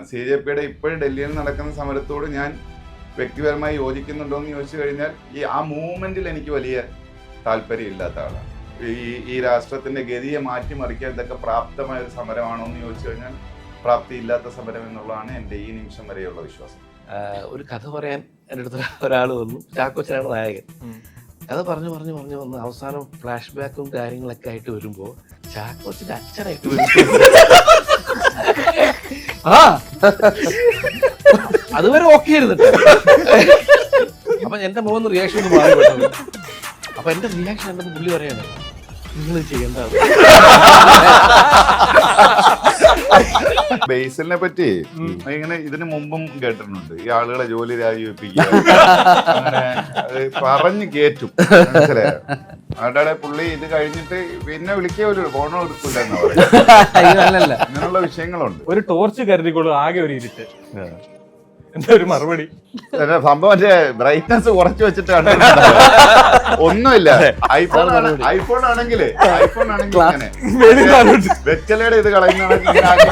CJPയുടെ ഇപ്പോഴും ഡൽഹിയിൽ നടക്കുന്ന സമരത്തോട് ഞാൻ വ്യക്തിപരമായി യോജിക്കുന്നുണ്ടോ എന്ന് ചോദിച്ചു കഴിഞ്ഞാൽ ആ മൂവ്മെന്റിൽ എനിക്ക് വലിയ താല്പര്യം ഇല്ലാത്ത ആളാണ്. ഈ രാഷ്ട്രത്തിന്റെ ഗതിയെ മാറ്റിമറിക്കാൻ ഇതൊക്കെ പ്രാപ്തമായ ഒരു സമരമാണോ എന്ന് ചോദിച്ചു കഴിഞ്ഞാൽ പ്രാപ്തിയില്ലാത്ത സമരം എന്നുള്ളതാണ് എൻ്റെ ഈ നിമിഷം വരെയുള്ള വിശ്വാസം. ഒരു കഥ പറയാൻ എൻ്റെ അടുത്ത് ഒരാൾ വന്നു. ചാക്കോച്ചനാണ് നായകൻ. കഥ പറഞ്ഞു വന്ന് അവസാനം ഫ്ലാഷ് ബാക്കും കാര്യങ്ങളൊക്കെ ആയിട്ട് വരുമ്പോ ചാക്കോച്ചന്റെ അച്ഛനായിട്ട് വരും. അതുവരെ ഓക്കെ ആയിരുന്നു. അപ്പൊ എന്റെ മുഖം റിയാക്ഷൻ ഒന്ന് മാറി പെട്ടത്. അപ്പൊ എന്റെ റിയാക്ഷൻ കണ്ടപ്പോ പുള്ളി പറയാണ്, നിങ്ങൾ ചെയ്യേണ്ട. ബേസിലിനെ പറ്റി ഇങ്ങനെ ഇതിനു മുമ്പും കേട്ടിട്ടുണ്ട്, ഈ ആളുകളെ ജോലി രാജിവെപ്പിക്കുക, അങ്ങനെ പറഞ്ഞു കേറ്റും. മനസ്സിലായോ? അവിടെ പുള്ളി ഇത് കഴിഞ്ഞിട്ട് പിന്നെ വിളിക്കുക, ഒരു ഫോണോ എടുക്കില്ല എന്ന് പറയും. അങ്ങനെയുള്ള വിഷയങ്ങളുണ്ട്. ഒരു ടോർച്ച് കരുതിക്കൊള്ളു, ആകെ ഒരു ഇരുട്ട്. എന്താ ഒരു മറുപടി? സംഭവം മറ്റേ ബ്രൈറ്റ്നസ് കുറച്ച് വെച്ചിട്ട് ഒന്നുമില്ല. ഐഫോൺ ആണെങ്കിൽ ഇങ്ങനെ വെച്ചലയുടെ ഇത് കളയുന്ന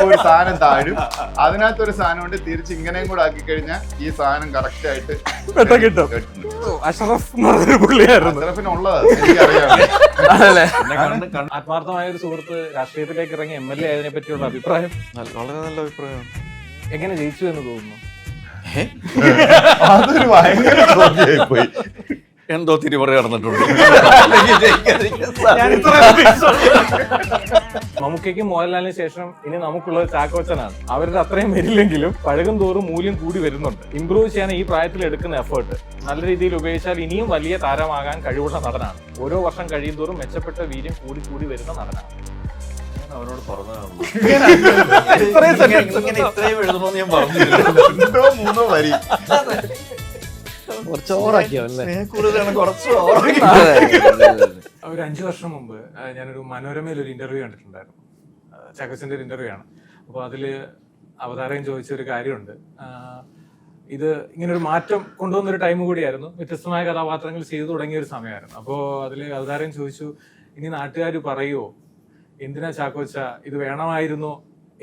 ഒരു സാധനം താഴും, അതിനകത്തൊരു സാധനം കൊണ്ട് തിരിച്ച് ഇങ്ങനെയും കൂടെ ആക്കി കഴിഞ്ഞാൽ ഈ സാധനം കറക്റ്റ് ആയിട്ട് കിട്ടും. അഷ്റഫിനുള്ളതാണ് എനിക്കറിയാം. ആത്മാർത്ഥമായ ഒരു സുഹൃത്ത് രാഷ്ട്രീയത്തിലേക്ക് ഇറങ്ങി MLA ആയതിനെ പറ്റിയുള്ള അഭിപ്രായം? വളരെ നല്ല അഭിപ്രായമാണ്. എങ്ങനെ ജയിച്ചു എന്ന് തോന്നുന്നു? അതൊരു ഭയങ്കര ചോദ്യമായിപ്പോയി. എന്തോ തിരിമറി നടന്നിട്ടുണ്ട്. മമ്മൂക്കയ്ക്കും മോഹൻലാലിന് ശേഷം ഇനി നമുക്കുള്ളത് ചാക്കോച്ചനാണ്. അവരുടെ അത്രയും വരില്ലെങ്കിലും പഴകും തോറും മൂല്യം കൂടി വരുന്നുണ്ട്. ഇംപ്രൂവ് ചെയ്യാൻ ഈ പ്രായത്തിൽ എടുക്കുന്ന എഫേർട്ട് നല്ല രീതിയിൽ ഉപയോഗിച്ചാൽ ഇനിയും വലിയ താരമാകാൻ കഴിവുള്ള നടനാണ്. ഓരോ വർഷം കഴിയും തോറും മെച്ചപ്പെട്ട വീര്യം കൂടി വരുന്ന നടനാണ്. അവനോട് പറഞ്ഞതാണ് ഇത്രയും എഴുതണമെന്ന് ഞാൻ പറഞ്ഞില്ല. 2-3 വരി കുറച്ച് ഓറാക്കിയല്ലേ? ഒരു 5 വർഷം മുമ്പ് ഞാനൊരു മനോരമയിൽ ഒരു ഇന്റർവ്യൂ കണ്ടിട്ടുണ്ടായിരുന്നു. ചാക്കോച്ചന്റെ ഒരു ഇന്റർവ്യൂ ആണ്. അപ്പോൾ അതില് അവതാരകൻ ചോദിച്ചൊരു കാര്യമുണ്ട്. ഇത് ഇങ്ങനൊരു മാറ്റം കൊണ്ടുവന്നൊരു ടൈം കൂടിയായിരുന്നു. വ്യത്യസ്തമായ കഥാപാത്രങ്ങൾ ചെയ്തു തുടങ്ങിയ ഒരു സമയമായിരുന്നു. അപ്പോൾ അതിൽ അവതാരകൻ ചോദിച്ചു, ഇനി നാട്ടുകാർ പറയുമോ എന്തിനാ ചാക്കോച്ച ഇത് വേണമായിരുന്നോ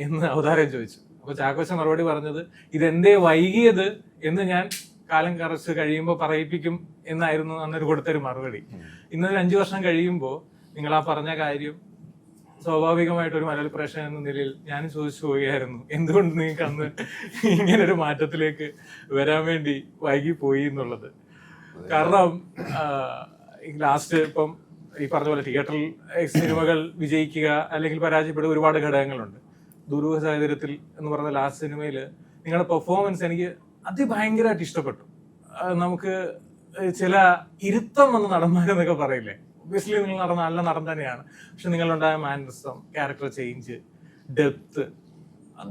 എന്ന് അവതാരകൻ ചോദിച്ചു. അപ്പോൾ ചാക്കോച്ച മറുപടി പറഞ്ഞത്, ഇതെന്തേ വൈകിയത് എന്ന് ഞാൻ കാലം കുറച്ച് കഴിയുമ്പോൾ പറയിപ്പിക്കും എന്നായിരുന്നു അന്നൊരു കൊടുത്തൊരു മറുപടി. ഇന്നൊരു 5 വർഷം കഴിയുമ്പോൾ നിങ്ങൾ ആ പറഞ്ഞ കാര്യം സ്വാഭാവികമായിട്ടൊരു മലയാളി പ്രേക്ഷകൻ എന്ന നിലയിൽ ഞാൻ ചോദിച്ചു പോവുകയായിരുന്നു, എന്തുകൊണ്ട് നിങ്ങൾക്ക് അന്ന് ഇങ്ങനൊരു മാറ്റത്തിലേക്ക് വരാൻ വേണ്ടി വൈകിപ്പോയി എന്നുള്ളത്. കാരണം ലാസ്റ്റ് ഇപ്പം ഈ പറഞ്ഞ പോലെ തിയേറ്ററിൽ സിനിമകൾ വിജയിക്കുക അല്ലെങ്കിൽ പരാജയപ്പെടുക ഒരുപാട് ഘടകങ്ങളുണ്ട്. ദുരൂഹ സാഹചര്യത്തിൽ എന്ന് പറഞ്ഞ ലാസ്റ്റ് സിനിമയിൽ നിങ്ങളുടെ പെർഫോമൻസ് എനിക്ക് അതിഭയങ്കരമായിട്ട് ഇഷ്ടപ്പെട്ടു. നമുക്ക് ചില ഇരുത്തം വന്ന നടന്മാരെന്നൊക്കെ പറയില്ലേ, ഒബ്വിയസ്ലി നിങ്ങൾ നല്ല നടൻ തന്നെയാണ്. പക്ഷെ നിങ്ങളുണ്ടായ മാനറിസം, ക്യാരക്ടർ ചേഞ്ച്, ഡെപ്ത്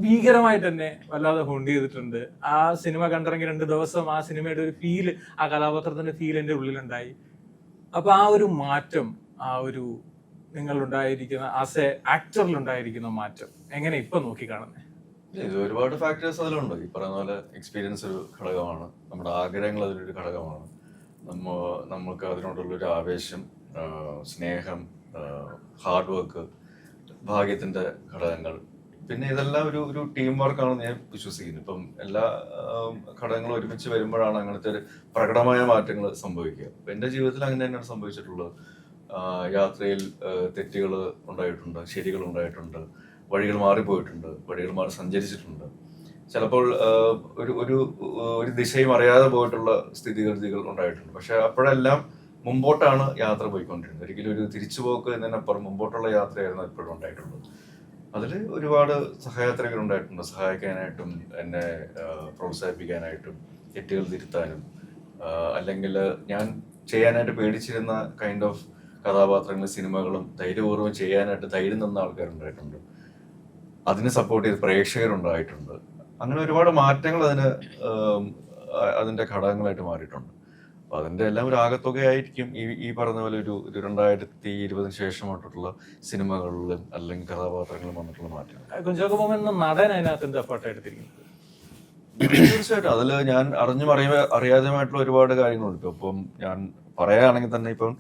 ഭീകരമായിട്ട് തന്നെ വല്ലാതെ ഹോണ്ട് ചെയ്തിട്ടുണ്ട്. ആ സിനിമ കണ്ടിറങ്ങി 2 ദിവസം ആ സിനിമയുടെ ഒരു ഫീല്, ആ കഥാപാത്രത്തിന്റെ ഫീൽ എൻ്റെ ഉള്ളിലുണ്ടായി. അപ്പൊ ആ ഒരു മാറ്റം, ആ ഒരു നിങ്ങളുണ്ടായിരിക്കുന്ന ആസ് എ ആക്ടറിലുണ്ടായിരിക്കുന്ന മാറ്റം എങ്ങനെ ഇപ്പൊ നോക്കി കാണുന്നത്? ഇത് ഒരുപാട് ഫാക്ടേഴ്സ് അതിലുണ്ട്. ഈ പറയുന്ന പോലെ എക്സ്പീരിയൻസ് ഒരു ഘടകമാണ്, നമ്മുടെ ആഗ്രഹങ്ങൾ അതിലൊരു ഘടകമാണ്, നമുക്ക് അതിനോടുള്ളൊരു ആവേശം, സ്നേഹം, ഹാർഡ് വർക്ക്, ഭാഗ്യത്തിന്റെ ഘടകങ്ങൾ, പിന്നെ ഇതെല്ലാം ഒരു ടീം വർക്കാണെന്ന് ഞാൻ വിശ്വസിക്കുന്നു. ഇപ്പം എല്ലാ ഘടകങ്ങളും ഒരുമിച്ച് വരുമ്പോഴാണ് അങ്ങനത്തെ ഒരു പ്രകടമായ മാറ്റങ്ങൾ സംഭവിക്കുക. അപ്പം എൻ്റെ ജീവിതത്തിൽ അങ്ങനെ തന്നെയാണ് സംഭവിച്ചിട്ടുള്ളത്. യാത്രയിൽ തെറ്റുകൾ ഉണ്ടായിട്ടുണ്ട്, ശരികൾ ഉണ്ടായിട്ടുണ്ട്, വഴികൾ മാറിപ്പോയിട്ടുണ്ട്, വഴികൾ മാറി സഞ്ചരിച്ചിട്ടുണ്ട്. ചിലപ്പോൾ ഒരു ദിശയും അറിയാതെ പോയിട്ടുള്ള സ്ഥിതിഗതികൾ ഉണ്ടായിട്ടുണ്ട്. പക്ഷെ അപ്പോഴെല്ലാം മുമ്പോട്ടാണ് യാത്ര പോയിക്കൊണ്ടിരുന്നത്. ഒരിക്കലും ഒരു തിരിച്ചുപോക്ക് എന്നതിനപ്പുറം മുമ്പോട്ടുള്ള യാത്രയായിരുന്നു എപ്പോഴും ഉണ്ടായിട്ടുള്ളത്. അതിൽ ഒരുപാട് സഹയാത്രികർ ഉണ്ടായിട്ടുണ്ട്, സഹായിക്കാനായിട്ടും എന്നെ പ്രോത്സാഹിപ്പിക്കാനായിട്ടും തെറ്റുകൾ തിരുത്താനും, അല്ലെങ്കിൽ ഞാൻ ചെയ്യാനായിട്ട് പേടിച്ചിരുന്ന കൈൻഡ് ഓഫ് കഥാപാത്രങ്ങളും സിനിമകളും ധൈര്യപൂർവ്വം ചെയ്യാനായിട്ട് ധൈര്യം തന്ന ആൾക്കാരുണ്ടായിട്ടുണ്ട്. അതിന് സപ്പോർട്ട് ചെയ്ത് പ്രേക്ഷകരുണ്ടായിട്ടുണ്ട്. അങ്ങനെ ഒരുപാട് മാറ്റങ്ങൾ അതിൻ്റെ ഘടകങ്ങളായിട്ട് മാറിയിട്ടുണ്ട്. അപ്പോൾ അതിൻ്റെ എല്ലാം ഒരു ആകത്തുകയായിരിക്കും ഈ പറഞ്ഞ പോലെ ഒരു 2020 ശേഷമായിട്ടുള്ള സിനിമകളിലും അല്ലെങ്കിൽ കഥാപാത്രങ്ങളിലും വന്നിട്ടുള്ള മാറ്റം. കുഞ്ചാക്കോ ബോബൻ എന്ന നടൻ അതിനകത്ത് എന്താ ഫോട്ടോ എടുത്തിരിക്കുന്നത്? തീർച്ചയായിട്ടും അതിൽ ഞാൻ അറിയാതെയായിട്ടുള്ള ഒരുപാട് കാര്യങ്ങളുണ്ട്. ഇപ്പം ഞാൻ പറയുകയാണെങ്കിൽ തന്നെ ഇപ്പം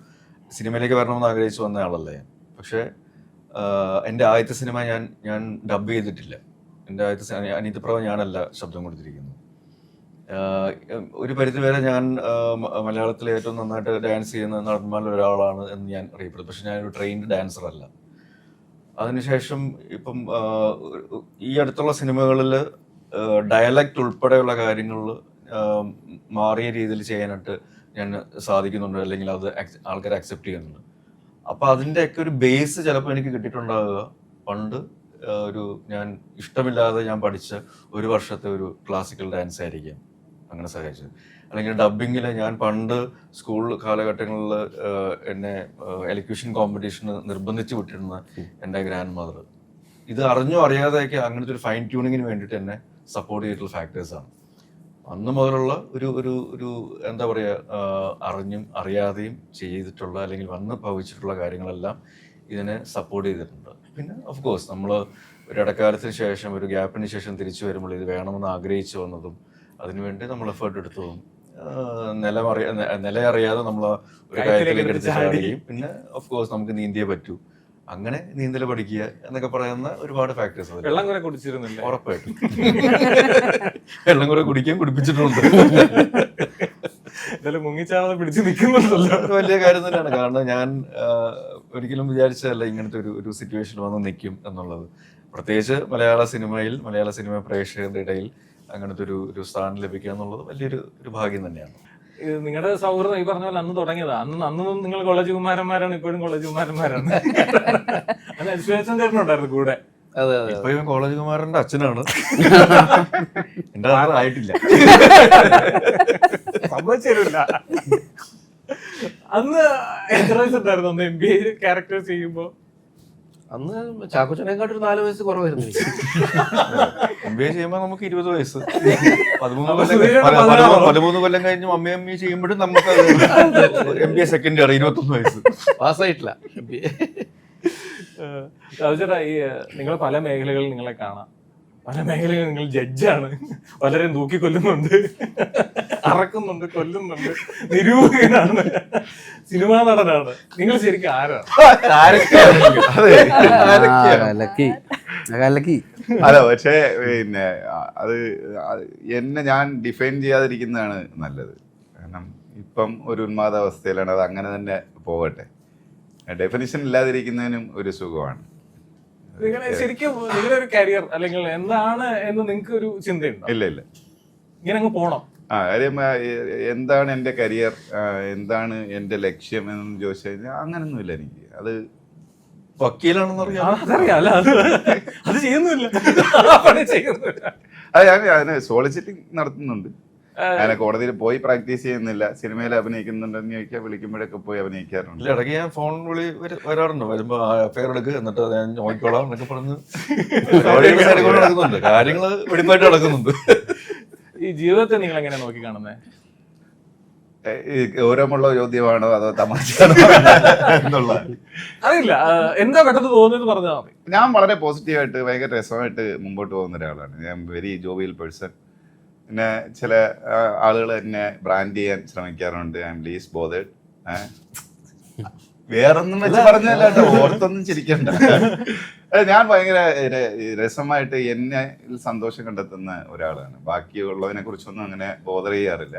സിനിമയിലേക്ക് വരണമെന്ന് ആഗ്രഹിച്ചു വന്ന ആളല്ലേ. പക്ഷേ എൻ്റെ ആദ്യത്തെ സിനിമ ഞാൻ ഡബ് ചെയ്തിട്ടില്ല. എൻ്റെ ആദ്യത്തെ അനിയത്തിപ്രഭ ഞാനല്ല ശബ്ദം കൊടുത്തിരിക്കുന്നത്. ഒരു പരിധിവരെ ഞാൻ മലയാളത്തിലെ ഏറ്റവും നന്നായിട്ട് ഡാൻസ് ചെയ്യുന്ന നടന്മാരിൽ ഒരാളാണ് എന്ന് ഞാൻ അറിയപ്പെടും. പക്ഷെ ഞാനൊരു ട്രെയിൻഡ് ഡാൻസർ അല്ല. അതിനുശേഷം ഇപ്പം ഈ അടുത്തുള്ള സിനിമകളിൽ ഡയലക്റ്റ് ഉൾപ്പെടെയുള്ള കാര്യങ്ങളിൽ മാറിയ രീതിയിൽ ചെയ്യാനായിട്ട് ഞാൻ സാധിക്കുന്നുണ്ട്, അല്ലെങ്കിൽ അത് ആൾക്കാർ അക്സെപ്റ്റ് ചെയ്യുന്നുണ്ട്. അപ്പോൾ അതിൻ്റെയൊക്കെ ഒരു ബേസ് ചിലപ്പോൾ എനിക്ക് കിട്ടിയിട്ടുണ്ടാവുക പണ്ട് ഞാൻ ഇഷ്ടമില്ലാതെ ഞാൻ പഠിച്ച ഒരു വർഷത്തെ ഒരു ക്ലാസിക്കൽ ഡാൻസ് ആയിരിക്കാം അങ്ങനെ സഹായിച്ചത്. അല്ലെങ്കിൽ ഡബ്ബിങ്ങിൽ ഞാൻ പണ്ട് സ്കൂൾ കാലഘട്ടങ്ങളിൽ എന്നെ എലക്യൂഷൻ കോമ്പറ്റീഷന് നിർബന്ധിച്ച് വിട്ടിരുന്ന എൻ്റെ ഗ്രാൻഡ് മദർ ഇത് അറിഞ്ഞോ അറിയാതെയൊക്കെ അങ്ങനത്തെ ഒരു ഫൈൻ ട്യൂണിങ്ങിന് വേണ്ടിയിട്ട് എന്നെ സപ്പോർട്ട് ചെയ്തിട്ടുള്ള ഫാക്ടേഴ്സാണ്. അന്ന് മുതലുള്ള ഒരു എന്താ പറയുക, അറിഞ്ഞും അറിയാതെയും ചെയ്തിട്ടുള്ള അല്ലെങ്കിൽ വന്ന് ഭവിച്ചിട്ടുള്ള കാര്യങ്ങളെല്ലാം ഇതിനെ സപ്പോർട്ട് ചെയ്തിട്ടുണ്ട്. പിന്നെ ഓഫ് കോഴ്സ് നമ്മൾ ഒരു ഇടക്കാലത്തിന് ശേഷം ഒരു ഗ്യാപ്പിന് ശേഷം തിരിച്ചു വരുമ്പോൾ ഇത് വേണമെന്ന് ആഗ്രഹിച്ചു വന്നതും അതിനുവേണ്ടി നമ്മൾ എഫേർട്ട് എടുത്തതും നിലയറിയാതെ നമ്മൾ ഒരു കാര്യത്തിലേക്ക് എടുത്ത് ചാടുകയും പിന്നെ ഓഫ് കോഴ്സ് നമുക്ക് നീന്തിയേ പറ്റൂ, അങ്ങനെ നീന്തൽ പഠിക്കുക എന്നൊക്കെ പറയുന്ന ഒരുപാട് ഫാക്ടേഴ്സ്. വെള്ളം കുറെ കുടിച്ചിരുന്നില്ല? ഉറപ്പായിട്ടും വെള്ളം കുറെ കുടിപ്പിച്ചിട്ടുണ്ട്. മുങ്ങിച്ചാതെ പിടിച്ചു നിൽക്കുന്നുണ്ടല്ലോ, വലിയ കാര്യം തന്നെയാണ്. കാരണം ഞാൻ ഒരിക്കലും വിചാരിച്ചതല്ല ഇങ്ങനത്തെ ഒരു സിറ്റുവേഷൻ വന്ന് നിൽക്കും എന്നുള്ളത്. പ്രത്യേകിച്ച് മലയാള സിനിമ പ്രേക്ഷകരുടെ ഇടയിൽ അങ്ങനത്തെ ഒരു സ്ഥാനം ലഭിക്കുക എന്നുള്ളത് വലിയൊരു ഭാഗ്യം തന്നെയാണ്. നിങ്ങളുടെ സൗഹൃദം ഈ പറഞ്ഞ പോലെ അന്ന് തുടങ്ങിയതാ. അന്നും നിങ്ങൾ കോളേജ് കുമാരന്മാരാണ്, ഇപ്പോഴും കോളേജ് കുമാരന്മാരാണ്. അത് അശ്വേഷൻ ചേട്ടനുണ്ടായിരുന്നു കൂടെ. ഇപ്പൊ ഇവൻ കോളേജ് കുമാരന്റെ അച്ഛനാണ്. എന്റെ ആയിട്ടില്ല, സംഭവിച്ചില്ല. അന്ന് എത്ര വയസ്സുണ്ടായിരുന്നു അന്ന് MBA ക്യാരക്ടേഴ്സ് ചെയ്യുമ്പോ? അന്ന് ചാക്കോച്ചനെക്കാട്ട് ഒരു 4 വയസ്സ് കുറവായിരുന്നു. MBA ചെയ്യുമ്പോ നമുക്ക് 20 വയസ്സ്, 13 കൊല്ലം കഴിഞ്ഞ് അമ്മ ചെയ്യുമ്പോഴും നമുക്ക് MBA സെക്കൻഡ് ഇയർ 21 വയസ്സ് പാസ്സായിട്ടില്ല. ചേട്ടാ, ഈ നിങ്ങൾ പല മേഖലകളിൽ നിങ്ങളെ കാണാം, പല മേഖലകളിൽ നിങ്ങൾ ജഡ്ജാണ്, പലരെയും തൂക്കിക്കൊല്ലുന്നുണ്ട്, അറക്കുന്നുണ്ട്, കൊല്ലുന്നുണ്ട്, നിരൂപകനാണ്, സിനിമാ നടനാണ്. നിങ്ങൾ ശരിക്കും ആരാണ്? അല്ല, പക്ഷേ പിന്നെ അത് എന്നെ ഞാൻ ഡിഫൈൻ ചെയ്യാതിരിക്കുന്നതാണ് നല്ലത്. കാരണം ഇപ്പം ഒരു ഉന്മാദാവസ്ഥയിലാണ്, അത് അങ്ങനെ തന്നെ പോകട്ടെ. ഡെഫിനിഷൻ ഇല്ലാതിരിക്കുന്നതിനും ഒരു സുഖമാണ്. ശരിക്കും നിങ്ങളുടെ ഒരു കരിയർ അല്ലെങ്കിൽ എന്താണ് എന്ന് നിങ്ങൾക്ക് ഒരു ചിന്തയുണ്ടോ? ഇല്ല, ഇങ്ങനെ അങ്ങ് പോണം. കാര്യം എന്താണ് എൻ്റെ കരിയർ, എന്താണ് എൻ്റെ ലക്ഷ്യം എന്ന് ചോദിച്ചു കഴിഞ്ഞാൽ അങ്ങനൊന്നുമില്ല എനിക്ക്. അത് വക്കീലാണെന്ന് അതറിയാം, അത് ചെയ്യുന്നില്ല. അത് ഞാൻ സോളിസിറ്റിംഗ് നടത്തുന്നുണ്ട്. ഞാൻ കോടതിയിൽ പോയി പ്രാക്ടീസ് ചെയ്യുന്നില്ല. സിനിമയിൽ അഭിനയിക്കുന്നുണ്ടെന്ന് ചോദിക്കാൻ വിളിക്കുമ്പോഴൊക്കെ പോയി അഭിനയിക്കാറുണ്ട്. ഇടയ്ക്ക് ഞാൻ ഫോൺ വിളി വരാറുണ്ട്. വരുമ്പോ അഫയർ എടുക്കുക, എന്നിട്ട് ഞാൻ നോക്കിക്കോളാം എന്നൊക്കെ പറഞ്ഞ് നടക്കുന്നുണ്ട്. കാര്യങ്ങള് വെടിപ്പായിട്ട് നടക്കുന്നുണ്ട്. ഈ ജീവിതത്തെ നിങ്ങൾ എങ്ങനെ നോക്കി കാണുന്നേ? ഗൗരവമുള്ള ചോദ്യമാണോ അതോ തമാശയാണോ എന്നുള്ള അറിയില്ല. എന്താ പെട്ടെന്ന് തോന്നുന്നത് പറഞ്ഞാൽ മതി. ഞാൻ വളരെ പോസിറ്റീവായിട്ട് ഭയങ്കര രസമായിട്ട് മുമ്പോട്ട് പോകുന്ന ഒരാളാണ്. ഞാൻ വെരി ജോവിയൽ പേഴ്സൺ. പിന്നെ ചില ആളുകൾ എന്നെ ബ്രാൻഡ് ചെയ്യാൻ ശ്രമിക്കാറുണ്ട്. I M least bothered. വേറൊന്നും വെച്ച് പറഞ്ഞല്ല കേട്ടോ, ഓർത്തൊന്നും ചിരിക്കണ്ട. ഞാൻ ഭയങ്കര രസമായിട്ട് എന്നെ സന്തോഷം കണ്ടെത്തുന്ന ഒരാളാണ്. ബാക്കിയുള്ളതിനെ കുറിച്ചൊന്നും അങ്ങനെ ബോധർ ചെയ്യാറില്ല.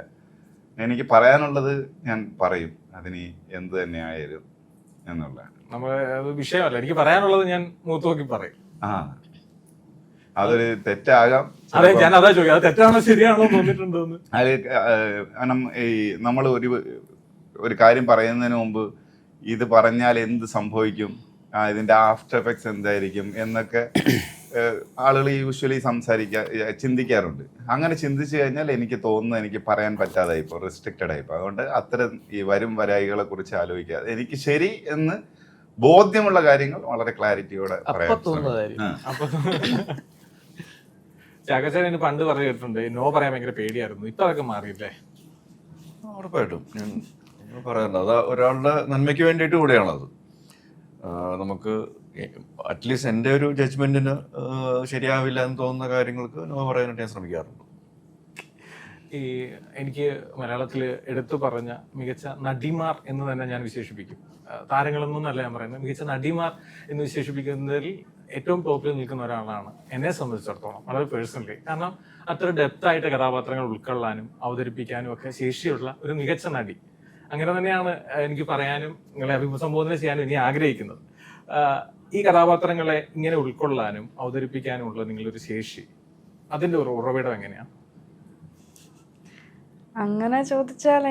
എനിക്ക് പറയാനുള്ളത് ഞാൻ പറയും, അതിന് എന്ത് തന്നെ ആയാലും എന്നുള്ളതാണ്. നമ്മള് വിഷയമല്ല, എനിക്ക് പറയാനുള്ളത് ഞാൻ മൂത്ത് നോക്കി പറയും. അതൊരു തെറ്റാകാം. അതെ, ഞാൻ അതാ ചോദിക്കാം, അത് തെറ്റാണോ ശരിയാണോ തോന്നിയിട്ടുണ്ടോ? അത് കാരണം ഈ നമ്മൾ ഒരു കാര്യം പറയുന്നതിന് മുമ്പ് ഇത് പറഞ്ഞാൽ എന്ത് സംഭവിക്കും, ഇതിന്റെ ആഫ്റ്റർ എഫക്ട്സ് എന്തായിരിക്കും എന്നൊക്കെ ആളുകൾ യൂഷ്വലി ചിന്തിക്കാറുണ്ട്. അങ്ങനെ ചിന്തിച്ചു കഴിഞ്ഞാൽ എനിക്ക് തോന്നുന്നു എനിക്ക് പറയാൻ പറ്റാതായിപ്പോ, റെസ്ട്രിക്റ്റഡ് ആയിപ്പോ. അതുകൊണ്ട് അത്തരം ഈ വരും വരായികളെ കുറിച്ച് ആലോചിക്കാതെ എനിക്ക് ശരി എന്ന് ബോധ്യമുള്ള കാര്യങ്ങൾ വളരെ ക്ലാരിറ്റിയോടെ പറയാൻ. ചാക്കോച്ചൻ പണ്ട് പറഞ്ഞു കേട്ടിട്ടുണ്ട് നോ പറയാൻ ഭയങ്കര പേടിയായിരുന്നു, ഇപ്പൊ അതൊക്കെ മാറിയില്ലേ? ഉറപ്പായിട്ടും ഞാൻ പറയാറുണ്ട്. അത് ഒരാളുടെ നന്മയ്ക്ക് വേണ്ടിയിട്ട് കൂടെയാണത്. നമുക്ക് അറ്റ്ലീസ്റ്റ് എൻ്റെ ഒരു ജഡ്ജ്മെന്റിന് ശരിയാവില്ല എന്ന് തോന്നുന്ന കാര്യങ്ങൾക്ക് നോ പറയാനായിട്ട് ഞാൻ ശ്രമിക്കാറുണ്ട്. എനിക്ക് മലയാളത്തിൽ എടുത്തു പറഞ്ഞ മികച്ച നടിമാർ എന്ന് തന്നെ ഞാൻ വിശേഷിപ്പിക്കും. താരങ്ങളൊന്നും അല്ല ഞാൻ പറയുന്നത്, മികച്ച നടിമാർ എന്ന് വിശേഷിപ്പിക്കുന്നതിൽ ഏറ്റവും ടോപ്പിൽ നിൽക്കുന്ന ഒരാളാണ് എന്നെ സംബന്ധിച്ചിടത്തോളം, വളരെ പേഴ്സണലി. കാരണം അത്ര ഡെപ്തായിട്ട് കഥാപാത്രങ്ങൾ ഉൾക്കൊള്ളാനും അവതരിപ്പിക്കാനും ഒക്കെ ശേഷിയുള്ള ഒരു മികച്ച നടി. അങ്ങനെ തന്നെയാണ് എനിക്ക് പറയാനും നിങ്ങളെ അഭിസംബോധന ചെയ്യാനും ഇനി ആഗ്രഹിക്കുന്നത്. ഈ കഥാപാത്രങ്ങളെ ഇങ്ങനെ ഉൾക്കൊള്ളാനും അവതരിപ്പിക്കാനും ഉള്ള നിങ്ങളൊരു ശേഷി, അതിന്റെ ഒരു ഉറവിടം എങ്ങനെയാണ്? അങ്ങനെ ചോദിച്ചാൽ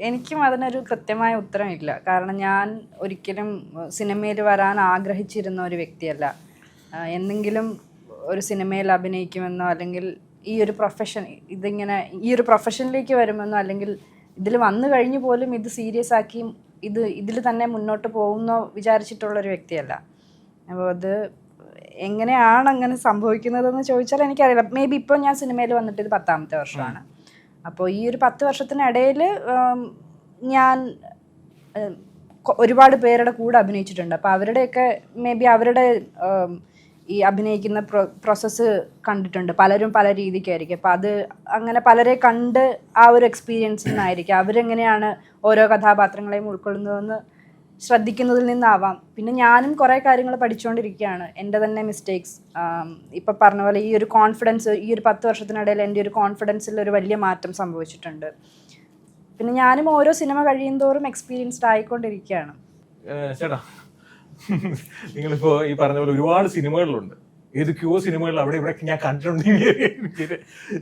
എനിക്കും അതിനൊരു കൃത്യമായ ഉത്തരമില്ല. കാരണം ഞാൻ ഒരിക്കലും സിനിമയിൽ വരാൻ ആഗ്രഹിച്ചിരുന്ന ഒരു വ്യക്തിയല്ല. എന്തെങ്കിലും ഒരു സിനിമയിൽ അഭിനയിക്കുമെന്നോ അല്ലെങ്കിൽ ഈ ഒരു പ്രൊഫഷനിലേക്ക് വരുമെന്നോ അല്ലെങ്കിൽ ഇതിൽ വന്നു കഴിഞ്ഞു പോലും ഇത് സീരിയസ് ആക്കി ഇതിൽ തന്നെ മുന്നോട്ട് പോകുന്നോ വിചാരിച്ചിട്ടുള്ളൊരു വ്യക്തിയല്ല. അപ്പോൾ അത് എങ്ങനെയാണ് അങ്ങനെ സംഭവിക്കുന്നതെന്ന് ചോദിച്ചാൽ എനിക്കറിയില്ല. മേ ബി ഇപ്പോൾ ഞാൻ സിനിമയിൽ വന്നിട്ട് ഇത് 10ാമത്തെ വർഷമാണ്. അപ്പോൾ ഈ ഒരു 10 വർഷത്തിനിടയിൽ ഞാൻ ഒരുപാട് പേരുടെ കൂടെ അഭിനയിച്ചിട്ടുണ്ട്. അപ്പോൾ അവരുടെയൊക്കെ മേ ബി അവരുടെ ഈ അഭിനയിക്കുന്ന പ്രോസസ്സ് കണ്ടിട്ടുണ്ട്. പലരും പല രീതിക്കായിരിക്കും. അപ്പോൾ അത് അങ്ങനെ പലരെ കണ്ട് ആ ഒരു എക്സ്പീരിയൻസിൽ നിന്നായിരിക്കും അവരെങ്ങനെയാണ് ഓരോ കഥാപാത്രങ്ങളെയും ഉൾക്കൊള്ളുന്നതെന്ന് ശ്രദ്ധിക്കുന്നതിൽ നിന്നാവാം. പിന്നെ ഞാനും കുറേ കാര്യങ്ങൾ പഠിച്ചുകൊണ്ടിരിക്കുകയാണ്, എൻ്റെ തന്നെ മിസ്റ്റേക്സ്. ഇപ്പം പറഞ്ഞ പോലെ ഈ ഒരു കോൺഫിഡൻസ് ഈ ഒരു 10 വർഷത്തിനിടയിൽ എൻ്റെ ഒരു കോൺഫിഡൻസിൽ ഒരു വലിയ മാറ്റം സംഭവിച്ചിട്ടുണ്ട്. പിന്നെ ഞാനും ഓരോ സിനിമ കഴിയുന്തോറും എക്സ്പീരിയൻസ്ഡ് ആയിക്കൊണ്ടിരിക്കുകയാണ്. ചേട്ടാ, നിങ്ങളിപ്പോൾ ഈ പറഞ്ഞ പോലെ ഒരുപാട് സിനിമകളിലുണ്ട്. ഏതൊക്കെയോ സിനിമകളിൽ അവിടെ ഇവിടെ ഞാൻ കണ്ടിട്ടുണ്ട്.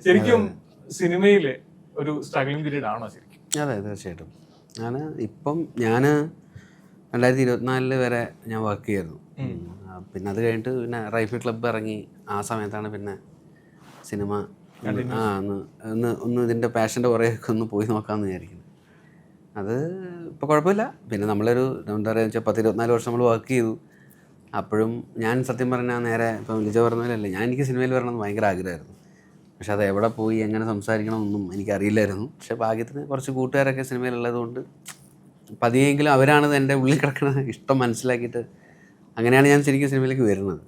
ശരിക്കും സിനിമയിലെ ഒരു സ്ട്രഗ്ലിംഗ് പീരീഡ് ആണോ ശരിക്കും? അതെ, തീർച്ചയായിട്ടും. ഞാൻ 2024 വരെ ഞാൻ വർക്ക് ചെയ്യായിരുന്നു. പിന്നെ അത് കഴിഞ്ഞിട്ട് പിന്നെ റൈഫിൾ ക്ലബ്ബ് ഇറങ്ങി. ആ സമയത്താണ് പിന്നെ സിനിമ ഒന്ന് ഇതിൻ്റെ പാഷൻ്റെ പുറകെയൊക്കെ ഒന്ന് പോയി നോക്കാമെന്ന് വിചാരിക്കുന്നത്. അത് ഇപ്പോൾ കുഴപ്പമില്ല. പിന്നെ നമ്മളൊരു എന്താ പറയുക വെച്ചാൽ 10-24 വർഷം നമ്മൾ വർക്ക് ചെയ്തു. അപ്പോഴും ഞാൻ സത്യം പറഞ്ഞാൽ നേരെ ഇപ്പം ലിജ പറഞ്ഞ പോലെയല്ലേ, എനിക്ക് സിനിമയിൽ വരണമെന്ന് ഭയങ്കര ആഗ്രഹമായിരുന്നു. പക്ഷെ അത് എവിടെ പോയി എങ്ങനെ സംസാരിക്കണമെന്നൊന്നും എനിക്കറിയില്ലായിരുന്നു. പക്ഷെ ഭാഗ്യത്തിന് കുറച്ച് കൂട്ടുകാരൊക്കെ സിനിമയിലുള്ളത് കൊണ്ട് പതിയെങ്കിലും അവരാണ് എൻ്റെ ഉള്ളിൽ കിടക്കുന്ന ഇഷ്ടം മനസ്സിലാക്കിയിട്ട് അങ്ങനെയാണ് ഞാൻ ശരിക്കും സിനിമയിലേക്ക് വരുന്നത്.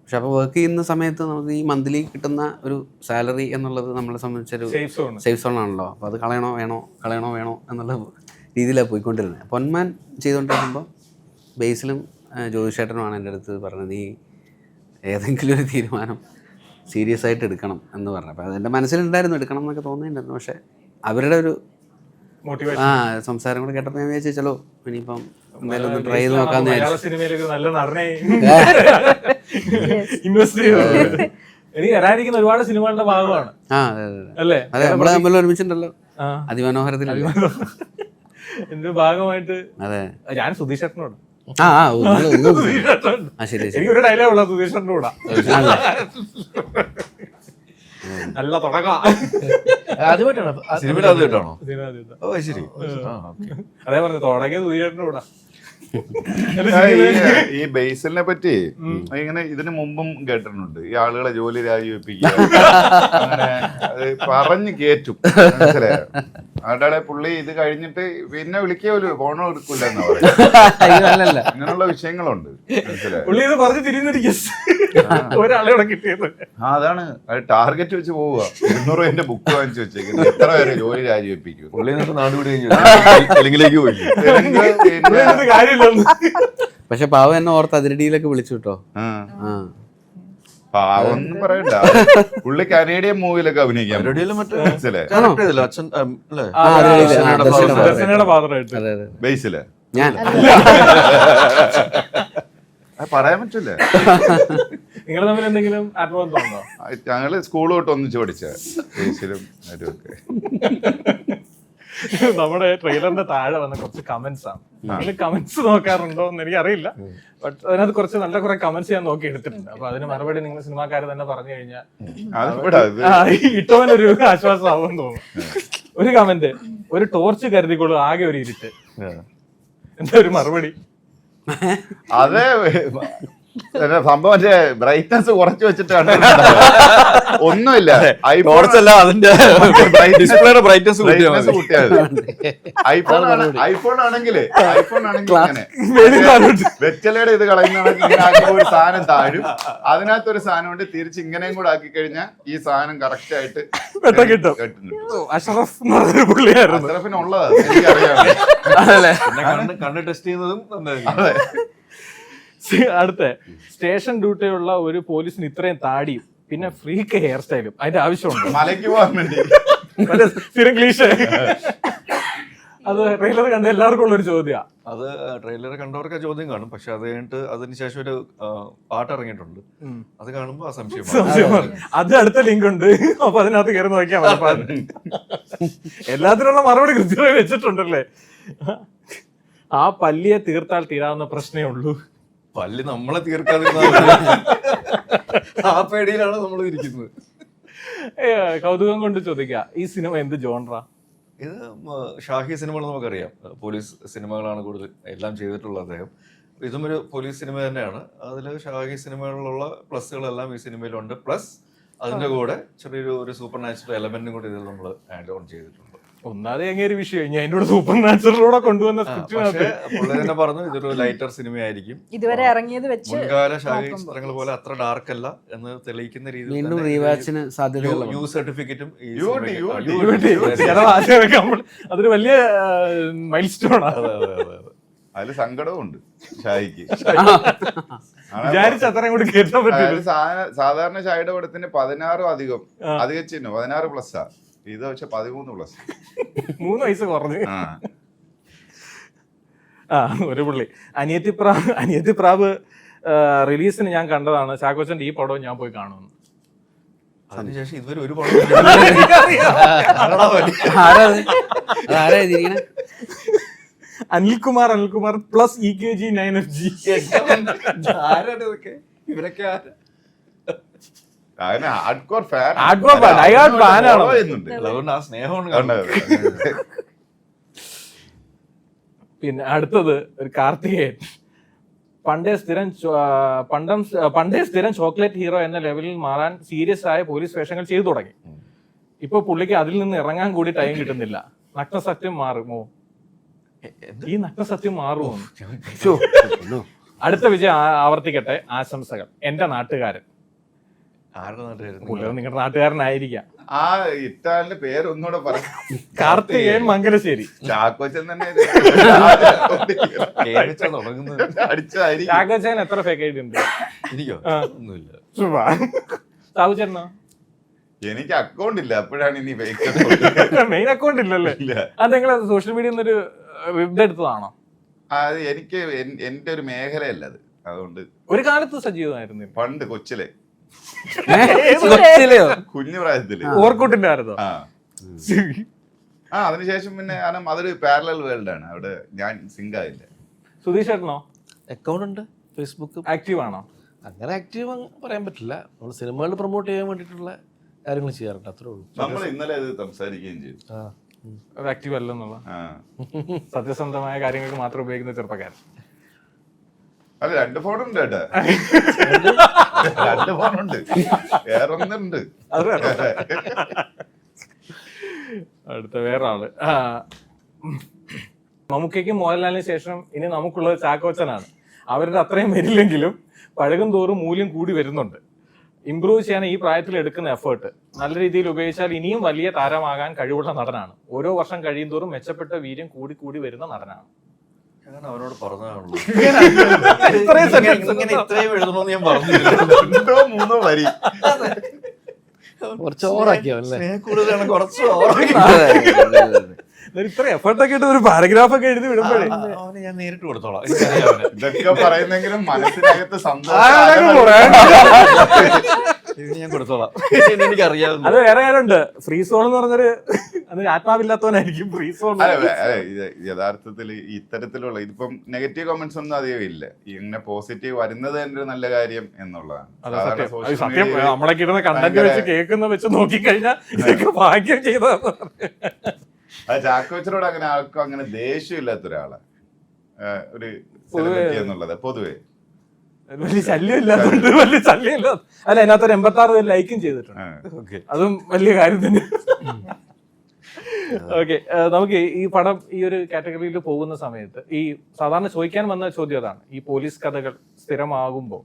പക്ഷെ അപ്പോൾ വർക്ക് ചെയ്യുന്ന സമയത്ത് നമുക്ക് ഈ മന്ത്ലി കിട്ടുന്ന ഒരു സാലറി എന്നുള്ളത് നമ്മളെ സംബന്ധിച്ചൊരു സേഫ് സോൺ ആണല്ലോ. അപ്പോൾ അത് കളയണോ വേണോ എന്നുള്ള രീതിയിലാണ് പോയിക്കൊണ്ടിരുന്നത്. പൊന്മാൻ ചെയ്തുകൊണ്ടിരിക്കുമ്പോൾ ബേസിലും ജ്യോതിഷേട്ടനുമാണ് എൻ്റെ അടുത്ത് പറഞ്ഞത്, നീ ഏതെങ്കിലും ഒരു തീരുമാനം സീരിയസ് ആയിട്ട് എടുക്കണം എന്ന് പറഞ്ഞു. അപ്പോൾ അതെൻ്റെ മനസ്സിലുണ്ടായിരുന്നു, എടുക്കണം എന്നൊക്കെ തോന്നിയിട്ടുണ്ടായിരുന്നു. പക്ഷേ അവരുടെ ഒരു സംസാരം കൂടെ കേട്ടപ്പോൾ ഞാൻ വിചാരിച്ചു ചലോ ഇനിയിപ്പം എന്തായാലും ഒന്ന് ട്രൈ ചെയ്ത് നോക്കാന്ന് വിചാരിച്ചു. എനിക്ക് വരാനിരിക്കുന്ന ഒരുപാട് സിനിമകളുടെ ഭാഗമാണ്. അതെ, നമ്മള് തമ്മിൽ ഒരുമിച്ചിട്ടുണ്ടല്ലോ അതിമനോഹരത്തിൽ. എന്റെ ഭാഗമായിട്ട് അതെ, ഞാൻ സുധീഷ് ചേട്ടനോട് ശരി എനിക്കൊരു ഡയലോഗ് ഉള്ള സുധീഷ് ചേട്ടനോടാ. നല്ല തുടക്കം. അതേ പറഞ്ഞു തുടങ്ങിയ സുധീഷ് ചേട്ടനോടാ. ഈ ബേസിലിനെ പറ്റി ഇങ്ങനെ ഇതിനു മുമ്പും കേട്ടിട്ടുണ്ട്, ഈ ആളുകളെ ജോലി രാജിവെപ്പിക്കുക, അങ്ങനെ പറഞ്ഞു കേറ്റും. മനസ്സിലായോ? അവിടെ പുള്ളി ഇത് കഴിഞ്ഞിട്ട് പിന്നെ വിളിക്കോലു, ഫോണോ എടുക്കൂല എന്നാ പറയുന്നത്. ഇങ്ങനെയുള്ള വിഷയങ്ങളുണ്ട്. അതാണ് ടാർഗറ്റ് വെച്ച് പോവുക. 200 രൂപ ബുക്ക് വാങ്ങിച്ചു വെച്ചേക്കുന്നത്, എത്ര പേരെ ജോലി രാജിവെപ്പിക്കും. പക്ഷെ പാവം എന്നെ ഓർത്ത് അതിരടിയിലൊക്കെ വിളിച്ചു കേട്ടോ. പാവൊന്നും പറയണ്ട, പുള്ളി കനേഡിയൻ മൂവിയിലൊക്കെ അഭിനയിക്കാം. ബേസില് ഞാൻ പറയാൻ പറ്റൂല. നിങ്ങൾ തമ്മിൽ എന്തെങ്കിലും ആത്മബന്ധം ഉണ്ടോ? ഞങ്ങള് സ്കൂൾ തൊട്ട് ഒന്നിച്ച് പഠിച്ച ബേസിലും ഒക്കെ. നമ്മുടെ ട്രെയിലറിന്റെ താഴെ വന്ന കുറച്ച് കമന്റ്സ് ആണ്. നിങ്ങൾ കമന്റ്സ് നോക്കാറുണ്ടോ എന്ന് എനിക്കറിയില്ല. ബട്ട് അതിനകത്ത് കുറച്ച് നല്ല കുറെ കമന്റ്സ് ഞാൻ നോക്കി എടുത്തിട്ടുണ്ട്. അപ്പൊ അതിന് മറുപടി നിങ്ങൾ സിനിമാക്കാര് തന്നെ പറഞ്ഞു കഴിഞ്ഞാൽ ഇട്ടവനൊരു ആശ്വാസമാകുമെന്ന് തോന്നുന്നു. ഒരു കമന്റ്, ഒരു ടോർച്ച് കരുതിക്കോളൂ, ആകെ ഒരു ഇരുട്ട്. എന്താ ഒരു മറുപടി? അതെ, സംഭവം മറ്റേ ബ്രൈറ്റ്നസ് കുറച്ച് വെച്ചിട്ടാണ്. ഒന്നുമില്ല, ഐഫോൺ ആണെങ്കിൽ ഇങ്ങനെ വെറ്റലയുടെ ഇത് കളയുന്ന ഒരു സാധനം താഴും, അതിനകത്തൊരു സാധനം കൊണ്ട് തിരിച്ച് ഇങ്ങനെയും കൂടെ ആക്കി കഴിഞ്ഞാൽ ഈ സാധനം കറക്റ്റ് ആയിട്ട് കിട്ടും. അഷ്റഫിനുള്ളതാണ് എനിക്കറിയാം. കണ്ണ് ടെസ്റ്റ് ചെയ്യുന്നതും അതെ. അടുത്ത സ്റ്റേഷൻ ഡ്യൂട്ടിയുള്ള ഒരു പോലീസിന് ഇത്രയും താടിയും പിന്നെ ഫ്രീക്ക് ഹെയർ സ്റ്റൈലും അതിന്റെ ആവശ്യമുണ്ട്. മലയ്ക്ക് പോകാൻ വേണ്ടി സ്ഥിരം ക്ലീഷേ. അത് ട്രെയിലർ കണ്ട എല്ലാവർക്കും ഉള്ളൊരു ചോദ്യമാണ്. അത് ട്രെയിലർ കണ്ടവർക്ക് ആ ചോദ്യം കാണും. പക്ഷെ അത് കഴിഞ്ഞിട്ട് അതിനുശേഷം ഒരു പാട്ട് ഇറങ്ങിയിട്ടുണ്ട്. അത് കാണുമ്പോൾ ആ സംശയം. അത് അടുത്ത ലിങ്ക് ഉണ്ട്, അപ്പൊ അതിനകത്ത് കയറി നോക്കിയാൽ മതി പാട്ട്. എല്ലാത്തിനുള്ള മറുപടി കൃത്യമായി വെച്ചിട്ടുണ്ടല്ലേ. ആ പല്ലിയെ തീർത്താൽ തീരാവുന്ന പ്രശ്നമേ ഉള്ളൂ. പല്ലി നമ്മളെ തീർക്കാതെ ആ പേടിയിലാണ് നമ്മൾ ഇരിക്കുന്നത്. കൗതുകം കൊണ്ട് ചോദിക്കുക, ഈ സിനിമ എന്ത് ജോൺറാ? ഇത് ഷാഹി സിനിമകൾ നമുക്കറിയാം. പോലീസ് സിനിമകളാണ് കൂടുതൽ എല്ലാം ചെയ്തിട്ടുള്ളത് അദ്ദേഹം. ഇതും ഒരു പോലീസ് സിനിമ തന്നെയാണ്. അതിൽ ഷാഹി സിനിമകളിലുള്ള പ്ലസ്സുകളെല്ലാം ഈ സിനിമയിലുണ്ട്. പ്ലസ് അതിന്റെ കൂടെ ചെറിയൊരു സൂപ്പർ നാച്ചുറൽ എലമെന്റും കൂടി ഇതിൽ നമ്മൾ ആഡ് ഓൺ ചെയ്തിട്ടുണ്ട്. ഒന്നാതെ എങ്ങനെ വിഷയം ഇനി അതിന്റെ സൂപ്പർ നാച്ചുറലൂടെ കൊണ്ടുവന്ന പക്ഷേ പുള്ളി തന്നെ പറഞ്ഞു ഇതൊരു ലൈറ്റർ സിനിമയായിരിക്കും. ഇതുവരെ ഇറങ്ങിയത് വെച്ച് മുൻകാല ഷാഹി ചിത്രങ്ങൾ പോലെ അത്ര ഡാർക്ക് അല്ല എന്ന് തെളിയിക്കുന്ന വീണ്ടും രീതിയിൽ റീവാച്ചിന് സാധ്യതകളുണ്ട്. യു സർട്ടിഫിക്കറ്റും അതൊരു വലിയ മൈൽ സ്റ്റോൺ ആണ്. അതില് സങ്കടവും ഉണ്ട് ഷായിക്ക്. വിചാരിച്ച അത്രയും കൂടി കേട്ടാൻ പറ്റില്ല. സാധാരണ ഷായിയുടെ പടത്തിന് 16 അധികം ചിഹ്നം 16 പ്ലസ്സാ. ഇത് പക്ഷെ 13 പ്ലസ്. 3 വയസ്സ് കുറഞ്ഞു. ഒരു പുള്ളി അനിയത്തി പ്രാവ് റിലീസിന് ഞാൻ കണ്ടതാണ്. ചാക്കോച്ചന്റെ ഈ പടവും ഞാൻ പോയി കാണുന്നു. അതിനുശേഷം ഇതുവരെ ഒരു അനിൽകുമാർ പ്ലസ് EKG 9FG. ഇവരൊക്കെ അതുകൊണ്ട് ആ സ്നേഹമാണ്. പിന്നെ അടുത്തത് ഒരു കാർത്തികേയൻ. പണ്ടേ സ്ഥിരം ചോക്ലേറ്റ് ഹീറോ എന്ന ലെവലിൽ മാറാൻ സീരിയസ് ആയ പോലീസ് വേഷങ്ങൾ ചെയ്തു തുടങ്ങി. ഇപ്പൊ പുള്ളിക്ക് അതിൽ നിന്ന് ഇറങ്ങാൻ കൂടി ടൈം കിട്ടുന്നില്ല. നഗ്നസത്യം മാറുമോ? ഈ നഗ്നസത്യം മാറുമോ? അടുത്ത വിജയം ആവർത്തിക്കട്ടെ. ആശംസകൾ. എന്റെ നാട്ടുകാരൻ. ആരുടെ നാട്ടുകാരൻ? നിങ്ങളുടെ നാട്ടുകാരനായിരിക്കാം. ആ ഇറ്റാലിന്റെ പേരൊന്നുകൂടെ പറയാം. കാർത്തികേയൻ മംഗലശ്ശേരി. ചാക്കോച്ചൻ തന്നെ അടിച്ചതായിരിക്കും. ചാക്കോച്ചൻ എത്ര ഫേക്ക് ഐഡി ഉണ്ട്? എനിക്കോ? ഒന്നുമില്ല. സാഹുചേട്ടനോ? എനിക്ക് അക്കൗണ്ട് ഇല്ല. അപ്പോഴാണ് ഇനി മെയിൻ അക്കൗണ്ട് ഇല്ലല്ലേ? അത് നിങ്ങൾ സോഷ്യൽ മീഡിയ ഒരു ഇതെടുത്തതാണോ? അത് എനിക്ക് എന്റെ ഒരു മേഖലയല്ല അത്. അതുകൊണ്ട് ഒരു കാലത്ത് സജീവമായിരുന്നു. പണ്ട് കൊച്ചിലെ കുഞ്ഞു പ്രായത്തില് ഓർക്കൂട്ടിന്റെ ആയിരുന്നോ? അതിനുശേഷം പിന്നെ കാരണം അതൊരു പാരലൽ വേൾഡ് ആണ്. അവിടെ ഞാൻ സിങ്ക് ആയില്ല. സുധീഷ് ചേട്ടനോ? അക്കൗണ്ട് ഉണ്ട്, ഫേസ്ബുക്ക്. ആക്റ്റീവ് ആണോ? അങ്ങനെ ആക്റ്റീവ് പറയാൻ പറ്റില്ല. നമ്മൾ സിനിമകൾ പ്രൊമോട്ട് ചെയ്യാൻ വേണ്ടിയിട്ടുള്ള കാര്യങ്ങൾ ചെയ്യാറുണ്ട്, അത്രേ ഉള്ളൂ. നമ്മൾ ഇന്നലെ അത് സംസാരിക്കുകയും ചെയ്തു. അത് ആക്റ്റീവ് അല്ലെന്നുള്ള സത്യസന്ധമായ കാര്യങ്ങൾക്ക് മാത്രം ഉപയോഗിക്കുന്ന ചെറുപ്പക്കാരൻ. അല്ല, 2 ഫോണുണ്ട് കേട്ടാ. 2 ഫോണുണ്ട്, വേറെ ഒന്നുണ്ട്. അടുത്ത വേറെ ആള്. മമ്മൂക്കയ്ക്കും മോഹൻലാലിന് ശേഷം ഇനി നമുക്കുള്ളത് ചാക്കോച്ചനാണ്. അവരുടെ അത്രയും വരില്ലെങ്കിലും പഴകും തോറും മൂല്യം കൂടി വരുന്നുണ്ട്. ഇംപ്രൂവ് ചെയ്യാൻ ഈ പ്രായത്തിൽ എടുക്കുന്ന എഫേർട്ട് നല്ല രീതിയിൽ ഉപയോഗിച്ചാൽ ഇനിയും വലിയ താരമാകാൻ കഴിവുള്ള നടനാണ്. ഓരോ വർഷം കഴിയും തോറും മെച്ചപ്പെട്ട വീര്യം കൂടി വരുന്ന നടനാണ്. ഞാൻ അവനോട് പറഞ്ഞതാണല്ലോ ഇത്രയും ഇത്രയും എഴുതണമെന്ന് ഞാൻ പറഞ്ഞില്ല. 2 3 വരി കുറച്ച് ഓവറാക്കിയല്ലേ? കൂടുതലാണ്, കുറച്ച് ഇത്ര എഫേർട്ടൊക്കെ ഇട്ട് ഒരു പാരഗ്രാഫ് ഒക്കെ എഴുതി വിടുമ്പോഴേ അവന് ഞാൻ നേരിട്ട് കൊടുത്തോളാം. ഇതൊക്കെ പറയുന്നെങ്കിലും മനസ്സിനകത്ത് സന്തോഷം. ഞാൻ കൊടുത്തോളാം, എനിക്ക് അറിയാവുന്ന. അത് വേറെ ആരുണ്ട്, ഫ്രീ സോൺ എന്ന് പറഞ്ഞൊരു ആത്മാവില്ലാത്തവനായിരിക്കും ഫ്രീ സോൺ. യഥാർത്ഥത്തിൽ ഇത്തരത്തിലുള്ള ഇതിപ്പം നെഗറ്റീവ് കമന്റ്സ് ഒന്നും അധികം ഇല്ല. ഇങ്ങനെ പോസിറ്റീവ് വരുന്നത് തന്നെ ഒരു നല്ല കാര്യം എന്നുള്ളതാണ്. സത്യം നമ്മളെ കിട്ടുന്ന കണ്ടന്റ് വെച്ച് കേൾക്കുന്ന വെച്ച് നോക്കിക്കഴിഞ്ഞാൽ ഇതൊക്കെ ഭാഗ്യം ചെയ്തതാണ്. അത് ചാക്കോച്ചനോട് അങ്ങനെ ആർക്കും അങ്ങനെ ദേഷ്യം ഇല്ലാത്ത ഒരാളാണ് ഒരു എന്നുള്ളത് പൊതുവെ. വലിയ ശല്യം ഇല്ലാത്തതുകൊണ്ട് വലിയ ശല്യം ഇല്ലാത്ത അല്ല, അതിനകത്തൊരു 86 ലൈക്കും ചെയ്തിട്ടുണ്ട്. അതും വലിയ കാര്യം തന്നെ. ഓക്കെ, നമുക്ക് ഈ പടം ഈ ഒരു കാറ്റഗറിയിൽ പോകുന്ന സമയത്ത് ഈ സാധാരണ ചോദിക്കാൻ വന്ന ചോദ്യം അതാണ്. ഈ പോലീസ് കഥകൾ സ്ഥിരമാകുമ്പോൾ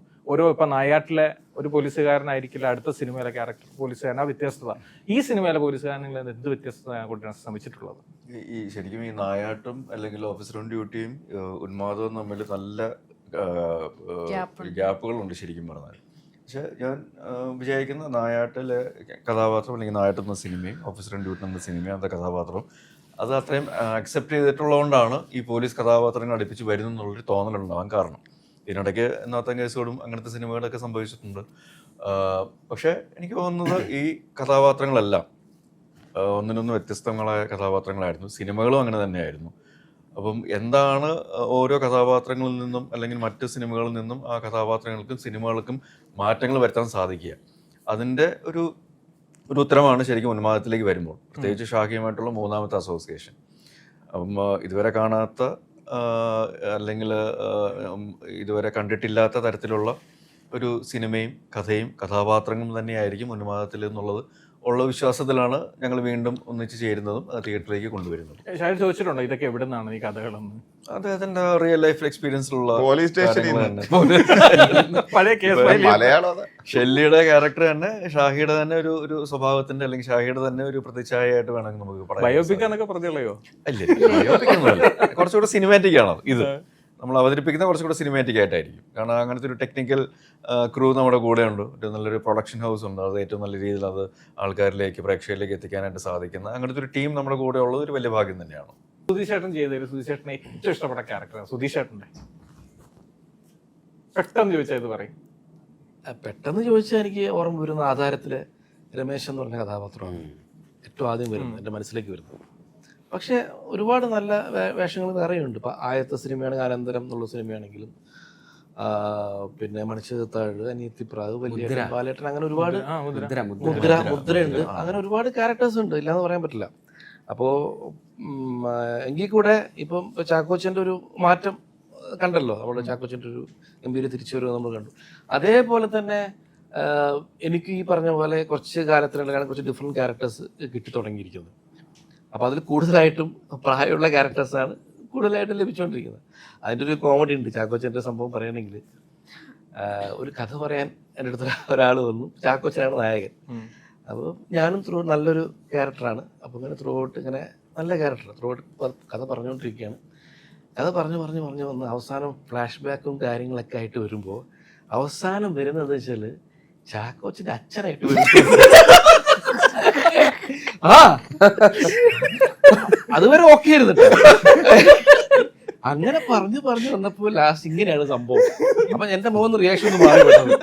ഇപ്പൊ നായാട്ടിലെ ഒരു പോലീസുകാരനായിരിക്കില്ല അടുത്ത സിനിമയിലെ ക്യാരക്ടർ പോലീസുകാരൻ. ആ വ്യത്യസ്തത ഈ സിനിമയിലെ പോലീസുകാരനിൽ എന്ത് വ്യത്യസ്തത കൊണ്ടാണ് ശ്രമിച്ചിട്ടുള്ളത്? ഈ ശരിക്കും ഈ നായാട്ടും അല്ലെങ്കിൽ ഓഫീസർ ഓൺ ഡ്യൂട്ടിയും ഉന്മാദവും തമ്മിൽ നല്ല ഗ്യാപ്പുകളുണ്ട് ശരിക്കും പറഞ്ഞാൽ. പക്ഷെ ഞാൻ വിചാരിക്കുന്ന നായാട്ടിലെ കഥാപാത്രം അല്ലെങ്കിൽ നായാട്ട് എന്ന സിനിമയും ഓഫീസർ ആൻഡ് ഡ്യൂട്ടി എന്ന സിനിമയും അന്നത്തെ കഥാപാത്രം അത് അത്രയും അക്സെപ്റ്റ് ചെയ്തിട്ടുള്ളതുകൊണ്ടാണ് ഈ പോലീസ് കഥാപാത്രങ്ങൾ അടുപ്പിച്ച് വരുന്നു എന്നുള്ളൊരു തോന്നലുണ്ടാവാൻ കാരണം. ഇതിനിടയ്ക്ക് എന്നാത്ത കേസുകളും അങ്ങനത്തെ സിനിമകളൊക്കെ സംഭവിച്ചിട്ടുണ്ട്. പക്ഷേ എനിക്ക് തോന്നുന്നത് ഈ കഥാപാത്രങ്ങളെല്ലാം ഒന്നിനൊന്ന് വ്യത്യസ്തങ്ങളായ കഥാപാത്രങ്ങളായിരുന്നു. സിനിമകളും അങ്ങനെ തന്നെയായിരുന്നു. അപ്പം എന്താണ് ഓരോ കഥാപാത്രങ്ങളിൽ നിന്നും അല്ലെങ്കിൽ മറ്റ് സിനിമകളിൽ നിന്നും ആ കഥാപാത്രങ്ങൾക്കും സിനിമകൾക്കും മാറ്റങ്ങൾ വരുത്താൻ സാധിക്കുക, അതിൻ്റെ ഒരു ഉത്തരമാണ് ശരിക്കും ഉന്മാദത്തിലേക്ക് വരുമ്പോൾ, പ്രത്യേകിച്ച് ഷാഹിയുമായിട്ടുള്ള മൂന്നാമത്തെ അസോസിയേഷൻ. അപ്പം ഇതുവരെ കാണാത്ത അല്ലെങ്കിൽ ഇതുവരെ കണ്ടിട്ടില്ലാത്ത തരത്തിലുള്ള ഒരു സിനിമയും കഥയും കഥാപാത്രങ്ങളും തന്നെയായിരിക്കും ഉന്മാദത്തിൽ എന്നുള്ളത് ഉള്ള വിശ്വാസത്തിലാണ് ഞങ്ങൾ വീണ്ടും ഒന്നിച്ച് ചേരുന്നതും തിയേറ്ററിലേക്ക് കൊണ്ടുവരുന്നതും. ഷാഹിർ ചോദിച്ചിട്ടുണ്ടോ ഇതൊക്കെ എവിടെ നിന്നാണ് ഈ കഥകളെന്ന്? അദ്ദേഹത്തിന്റെ റിയൽ ലൈഫ് എക്സ്പീരിയൻസിലുള്ള പോലീസ് സ്റ്റേഷനിൽ പഴയ കേസ് മലയാളം ഷെല്ലിയുടെ ക്യാരക്ടർ തന്നെ ഷാഹിയുടെ തന്നെ ഒരു സ്വഭാവത്തിന്റെ അല്ലെങ്കിൽ ഷാഹിയുടെ തന്നെ ഒരു പ്രതിച്ഛായയായിട്ട് വേണമെങ്കിൽ നമുക്ക് പറയാം. ബയോപിക് എന്നൊക്കെ പറഞ്ഞുള്ളയോ? അല്ലേ, ബയോപിക് ഒന്നുമല്ല, കുറച്ചുകൂടെ സിനിമാറ്റിക് ആണ് ഇത്. നമ്മൾ അവതരിപ്പിക്കുന്ന കുറച്ചുകൂടെ സിനിമാറ്റിക് ആയിട്ടായിരിക്കും. കാരണം അങ്ങനത്തെ ഒരു ടെക്നിക്കൽ ക്രൂ നമ്മുടെ കൂടെ ഉണ്ട്, ഒരു നല്ലൊരു പ്രൊഡക്ഷൻ ഹൗസ് ഉണ്ട്, അത് ഏറ്റവും നല്ല രീതിയിൽ അത് ആൾക്കാരിലേക്ക് പ്രേക്ഷകരിലേക്ക് എത്തിക്കാനായിട്ട് സാധിക്കുന്ന അങ്ങനത്തെ ഒരു ടീം നമ്മുടെ കൂടെ ഉള്ളത് ഒരു വലിയ ഭാഗ്യം തന്നെയാണ്. സുധീഷ് ചേട്ടൻ ചെയ്തതിൽ സുധീഷ് ചേട്ടനെ ഏറ്റവും ഇഷ്ടപ്പെട്ട ക്യാരക്ടറാണ് സുധീഷ് ചേട്ടൻ്റെ? പെട്ടെന്ന് ചോദിച്ചാൽ ഇത് പറയും. പെട്ടെന്ന് ചോദിച്ചാൽ എനിക്ക് ഓർമ്മ വരുന്ന ആധാരത്തിലെ രമേശ് എന്ന് പറഞ്ഞ കഥാപാത്രമാണ് ഏറ്റവും ആദ്യം വരുന്നത്, എൻ്റെ മനസ്സിലേക്ക് വരുന്നത്. പക്ഷേ ഒരുപാട് നല്ല വേഷങ്ങൾ വേറെയുണ്ട്. ഇപ്പം ആദ്യത്തെ സിനിമയാണെങ്കിൽ അനന്തരം എന്നുള്ള സിനിമയാണെങ്കിലും പിന്നെ മണിച്ചിത്രത്താഴ്, അനിയത്തിപ്രാവ്, വലിയ ബാലേട്ടൻ, അങ്ങനെ ഒരുപാട് മുദ്രയുണ്ട്, അങ്ങനെ ഒരുപാട് ക്യാരക്ടേഴ്സ് ഉണ്ട്, ഇല്ലാന്ന് പറയാൻ പറ്റില്ല. അപ്പോൾ എങ്കിൽ കൂടെ ഇപ്പം ചാക്കോച്ചൻ്റെ ഒരു മാറ്റം കണ്ടല്ലോ, നമ്മുടെ ചാക്കോച്ചൻ്റെ ഒരു ഗംഭീര തിരിച്ചുവരവ് നമ്മൾ കണ്ടു. അതേപോലെ തന്നെ എനിക്ക് ഈ പറഞ്ഞ പോലെ കുറച്ച് കാലത്തിനിടയിലാണ് കുറച്ച് ഡിഫറെൻറ്റ് ക്യാരക്ടേഴ്സ് കിട്ടി തുടങ്ങിയിരിക്കുന്നത്. അപ്പോൾ അതിൽ കൂടുതലായിട്ടും പ്രായമുള്ള ക്യാരക്ടേഴ്സാണ് കൂടുതലായിട്ടും ലഭിച്ചുകൊണ്ടിരിക്കുന്നത്. അതിൻ്റെ ഒരു കോമഡി ഉണ്ട്. ചാക്കോച്ചൻ്റെ സംഭവം പറയുകയാണെങ്കിൽ, ഒരു കഥ പറയാൻ എൻ്റെ അടുത്ത് ഒരാൾ വന്നു. ചാക്കോച്ചനാണ് നായകൻ. അപ്പോൾ ഞാനും നല്ലൊരു ക്യാരക്ടറാണ്. അപ്പോൾ ഇങ്ങനെ ഇങ്ങനെ നല്ല ക്യാരക്ടർ കഥ പറഞ്ഞുകൊണ്ടിരിക്കുകയാണ്. കഥ പറഞ്ഞു വന്ന് അവസാനം ഫ്ലാഷ് ബാക്കും കാര്യങ്ങളൊക്കെ ആയിട്ട് വരുമ്പോൾ അവസാനം വരുന്നത് വെച്ചാൽ ചാക്കോച്ചൻ്റെ അച്ഛനായിട്ട് വരും. അതുവരെ ഓക്കെ ആയിരുന്നു. അങ്ങനെ പറഞ്ഞു വന്നപ്പോൾ ലാസ്റ്റ് ഇങ്ങനെയാണ് സംഭവം. അപ്പൊ എന്റെ മുഖം റിയാക്ഷൻ ഒന്ന് മാറി പെട്ടത്.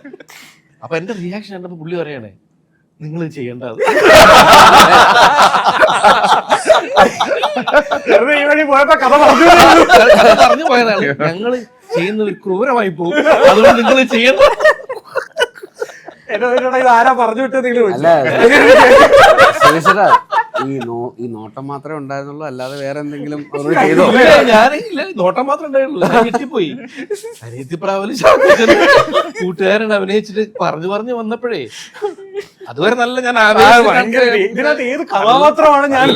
അപ്പൊ എന്റെ റിയാക്ഷൻ കണ്ടപ്പോ പുള്ളി പറയണേ, നിങ്ങൾ ചെയ്യേണ്ടത് പറഞ്ഞു പോയതാണ്. ഞങ്ങള് ചെയ്യുന്ന ഒരു ക്രൂരമായി പോകും, അതുകൊണ്ട് നിങ്ങൾ ചെയ്യണ്ട. ആരാ പറഞ്ഞു വിട്ടത്? ഈ നോട്ടം മാത്രമേ ഉണ്ടായിരുന്നുള്ളൂ, അല്ലാതെ വേറെ എന്തെങ്കിലും ഞാനില്ല, നോട്ടം മാത്രമേ ഉണ്ടായിരുന്നുള്ളൂ. ഞെട്ടിപ്പോയി. അനിയത്തിപ്രാവല് കൂട്ടുകാരൻ അഭിനയിച്ചിട്ട് പറഞ്ഞു വന്നപ്പോഴേ അതുവരെ നല്ല ഞാൻ ഏത് കഥാപാത്രമാണ് ഞാൻ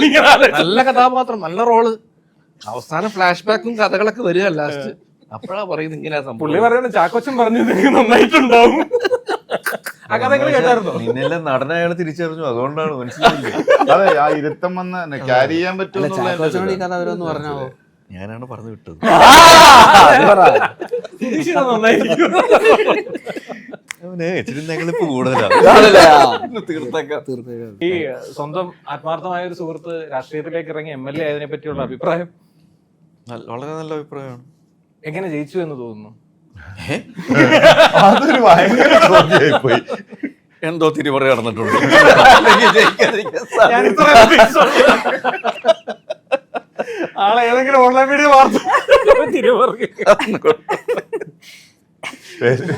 നല്ല കഥാപാത്രം, നല്ല റോള്. അവസാനം ഫ്ലാഷ് ബാക്കും കഥകളൊക്കെ വരിക ലാസ്റ്റ്. അപ്പോഴാ പറയുന്നത് ഇങ്ങനെ സംഭവം. പുള്ളി പറയുന്നത് ചാക്കോച്ചൻ പറഞ്ഞു നന്നായിട്ടുണ്ടാവും. ആ കഥകൾ കേട്ടായിരുന്നോ? നിന്നെല്ലാം നടനയാൾ തിരിച്ചറിഞ്ഞു, അതുകൊണ്ടാണ് മനസ്സിലായില്ലേ. അതെ, ആ ഇരുത്തം വന്ന് ക്യാരി ചെയ്യാൻ പറ്റും. ഈ കഥ അവരൊന്ന് പറഞ്ഞാവോ? ഞാനാണ് പറഞ്ഞു വിട്ടത്. ഇച്ചിരിപ്പോ കൂടുതലാണ്. ഈ സ്വന്തം ആത്മാർത്ഥമായ ഒരു സുഹൃത്ത് രാഷ്ട്രീയത്തിലേക്ക് ഇറങ്ങി MLA ആയതിനെ പറ്റിയുള്ള അഭിപ്രായം? വളരെ നല്ല അഭിപ്രായമാണ്. എങ്ങനെ ജയിച്ചു എന്ന് തോന്നുന്നു? അതൊരു ഭയങ്കര ചോദ്യമായി പോയി. എന്തോ തിരിമറി നടന്നിട്ടുണ്ട്. ആളെ ഏതെങ്കിലും ഓൺലൈൻ മീഡിയ വാർത്ത തിരിമറി.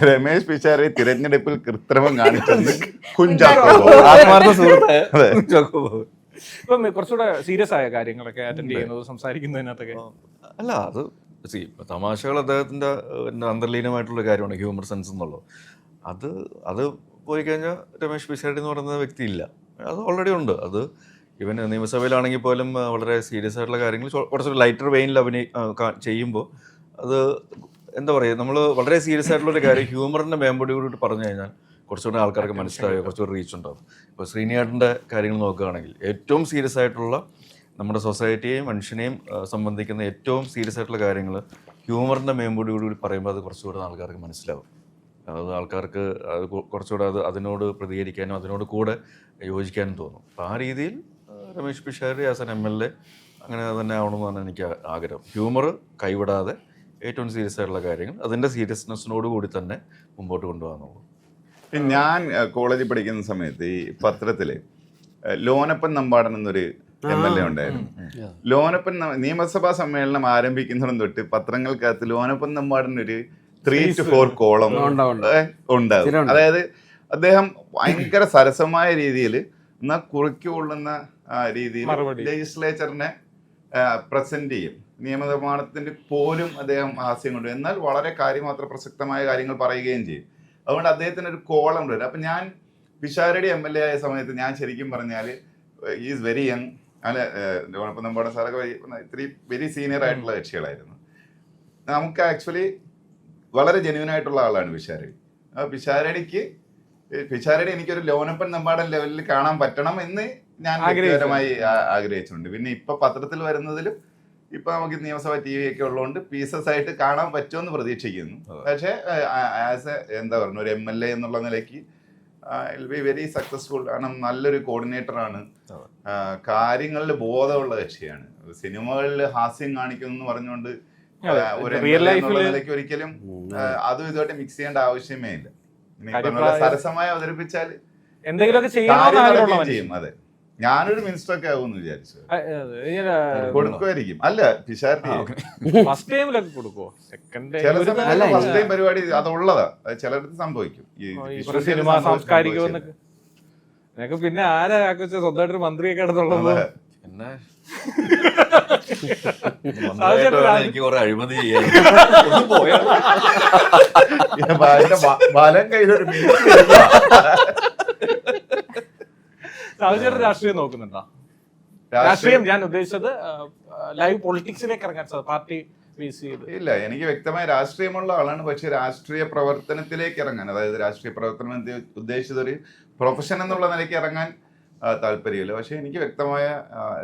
രമേശ് പിഷാരെ തിരഞ്ഞെടുപ്പിൽ കൃത്രിമം കാണിച്ചെന്ന് കുഞ്ചാക്കോ. ആത്മാർത്ഥ സുഹൃത്തായ ഇപ്പം കുറച്ചുകൂടെ സീരിയസ് ആയ കാര്യങ്ങളൊക്കെ അറ്റൻഡ് ചെയ്യുന്നത്, സംസാരിക്കുന്നതിനകത്തൊക്കെ അല്ല, അത് തമാശകൾ അദ്ദേഹത്തിന്റെ അന്തർലീനമായിട്ടുള്ള കാര്യമാണ് ഹ്യൂമർ സെൻസ് എന്നുള്ളത്. അത് പോയി കഴിഞ്ഞാൽ രമേശ് പിഷാരടി എന്ന് പറയുന്ന വ്യക്തി ഇല്ല, അത് ഓൾറെഡി ഉണ്ട്. അത് ഇവൻ നിയമസഭയിലാണെങ്കിൽ പോലും വളരെ സീരിയസ് ആയിട്ടുള്ള കാര്യങ്ങൾ കുറച്ചൊരു ലൈറ്റർ വെയിനിൽ ചെയ്യുമ്പോൾ അത് എന്താ പറയുക, നമ്മൾ വളരെ സീരിയസ് ആയിട്ടുള്ളൊരു കാര്യം ഹ്യൂമറിൻ്റെ മേമ്പൊടിയോട് പറഞ്ഞു കഴിഞ്ഞാൽ കുറച്ചുകൂടെ ആൾക്കാർക്ക് മനസ്സിലാവുക, കുറച്ചുകൂടി റീച്ച് ഉണ്ടാവും. ഇപ്പോൾ ശ്രീനിയേട്ടൻ്റെ കാര്യങ്ങൾ നോക്കുകയാണെങ്കിൽ ഏറ്റവും സീരിയസ് ആയിട്ടുള്ള നമ്മുടെ സൊസൈറ്റിയെയും മനുഷ്യനെയും സംബന്ധിക്കുന്ന ഏറ്റവും സീരിയസ് ആയിട്ടുള്ള കാര്യങ്ങൾ ഹ്യൂമറിൻ്റെ മേമ്പോടുകൂടി പറയുമ്പോൾ അത് കുറച്ചുകൂടെ ആൾക്കാർക്ക് മനസ്സിലാവും. അത് ആൾക്കാർക്ക് അത് കുറച്ചുകൂടെ അതിനോട് പ്രതികരിക്കാനും അതിനോട് കൂടെ യോജിക്കാനും തോന്നും. അപ്പോൾ ആ രീതിയിൽ Ramesh Pisharody as an MLA അങ്ങനെ തന്നെ ആവണമെന്നാണ് എനിക്ക് ആഗ്രഹം. ഹ്യൂമർ കൈവിടാതെ ഏറ്റവും സീരിയസ് ആയിട്ടുള്ള കാര്യങ്ങൾ അതിൻ്റെ സീരിയസ്നെസ്സിനോട് കൂടി തന്നെ മുമ്പോട്ട് കൊണ്ടുപോകാന്നുള്ളൂ. ഞാൻ കോളേജിൽ പഠിക്കുന്ന സമയത്ത് ഈ പത്രത്തില് ലോനപ്പൻ നമ്പാടൻ എന്നൊരു MLA ഉണ്ടായിരുന്നു. ലോനപ്പൻ നിയമസഭാ സമ്മേളനം ആരംഭിക്കുന്നതും തൊട്ട് പത്രങ്ങൾക്കകത്ത് ലോനപ്പൻ നമ്പാടൻ ഒരു 3 to 4 കോളം ഉണ്ടാകും. അതായത് അദ്ദേഹം ഭയങ്കര സരസമായ രീതിയിൽ എന്നാൽ കുറിക്കൊള്ളുന്ന രീതിയിൽ ലെജിസ്ലേച്ചറിനെ പ്രസന്റ് ചെയ്യും. നിയമനിർമ്മാണത്തിന്റെ പോലും അദ്ദേഹം ഹാസ്യം കൊണ്ടുവരും. എന്നാൽ വളരെ കാര്യമാത്ര പ്രസക്തമായ കാര്യങ്ങൾ പറയുകയും ചെയ്യും. അതുകൊണ്ട് അദ്ദേഹത്തിന് ഒരു കോളം വരും. അപ്പം ഞാൻ പിഷാരടി MLA ആയ സമയത്ത് ഞാൻ ശരിക്കും പറഞ്ഞാൽ ഈസ് വെരി യങ്. അല്ല, ലോനപ്പൻ നമ്പാടൻ സാറൊക്കെ ഇത്തിരി വെരി സീനിയർ ആയിട്ടുള്ള കക്ഷികളായിരുന്നു. നമുക്ക് ആക്ച്വലി വളരെ ജെന്യൂൻ ആയിട്ടുള്ള ആളാണ് പിഷാരടി. പിഷാരടി എനിക്കൊരു ലോനപ്പൻ നമ്പാടൻ ലെവലിൽ കാണാൻ പറ്റണം എന്ന് ഞാൻ വ്യക്തിപരമായി ആഗ്രഹിച്ചിട്ടുണ്ട്. പിന്നെ ഇപ്പൊ പത്രത്തിൽ വരുന്നതിലും ഇപ്പൊ നമുക്ക് നിയമസഭ TV ഒക്കെ ഉള്ളതുകൊണ്ട് പീസസ് ആയിട്ട് കാണാൻ പറ്റുമെന്ന് പ്രതീക്ഷിക്കുന്നു. പക്ഷേ ആസ് എന്താ പറയുക, ഒരു MLA എന്നുള്ള നിലയ്ക്ക് വിൽ ബി വെരി സക്സസ്ഫുൾ. കാരണം നല്ലൊരു കോർഡിനേറ്ററാണ്, കാര്യങ്ങളിൽ ബോധമുള്ള കക്ഷിയാണ്. സിനിമകളിൽ ഹാസ്യം കാണിക്കുന്നു എന്ന് പറഞ്ഞുകൊണ്ട് ഒരു നിലയ്ക്ക് ഒരിക്കലും അതും ഇതുമായിട്ട് മിക്സ് ചെയ്യേണ്ട ആവശ്യമേ ഇല്ല. സരസമായി അവതരിപ്പിച്ചാൽ എന്തെങ്കിലുമൊക്കെ ചെയ്യും. അതെ, ഞാനൊരു മിനിസ്റ്റർ ഒക്കെ ആകുമെന്ന് വിചാരിച്ചു. കൊടുക്കുമായിരിക്കും. അല്ല, പിഷാരടി ഫസ്റ്റ് ടൈമിലൊക്കെ കൊടുക്കുവോ? ചില സമയത്ത് ഫസ്റ്റ് ടൈം പരിപാടി അതുള്ളതാ. ചിലടത്ത് സംഭവിക്കും. സിനിമ സാംസ്കാരികം എന്നൊക്കെ. പിന്നെ ആരാ സ്വന്തമായിട്ടൊരു മന്ത്രിയൊക്കെ അടുത്തുള്ളത്? പിന്നെ എനിക്ക് കുറെ അഴിമതി ചെയ്യാൻ ബലം കയ്യിലൊരു സാഹചര്യം രാഷ്ട്രീയം നോക്കുന്നുണ്ടോ? രാഷ്ട്രീയം ഞാൻ ഉദ്ദേശിച്ചത് ലൈവ് പൊളിറ്റിക്സിലേക്ക് ഇറങ്ങാൻ പാർട്ടി ബേസ് ചെയ്ത്. ഇല്ല, എനിക്ക് വ്യക്തമായ രാഷ്ട്രീയമുള്ള ആളാണ്. പക്ഷെ രാഷ്ട്രീയ പ്രവർത്തനത്തിലേക്ക് ഇറങ്ങാൻ, അതായത് രാഷ്ട്രീയ പ്രവർത്തനം ഉദ്ദേശിച്ചത് ഒരു പ്രൊഫഷൻ എന്നുള്ള നിലയ്ക്ക് ഇറങ്ങാൻ താല്പര്യമില്ല. പക്ഷെ എനിക്ക് വ്യക്തമായ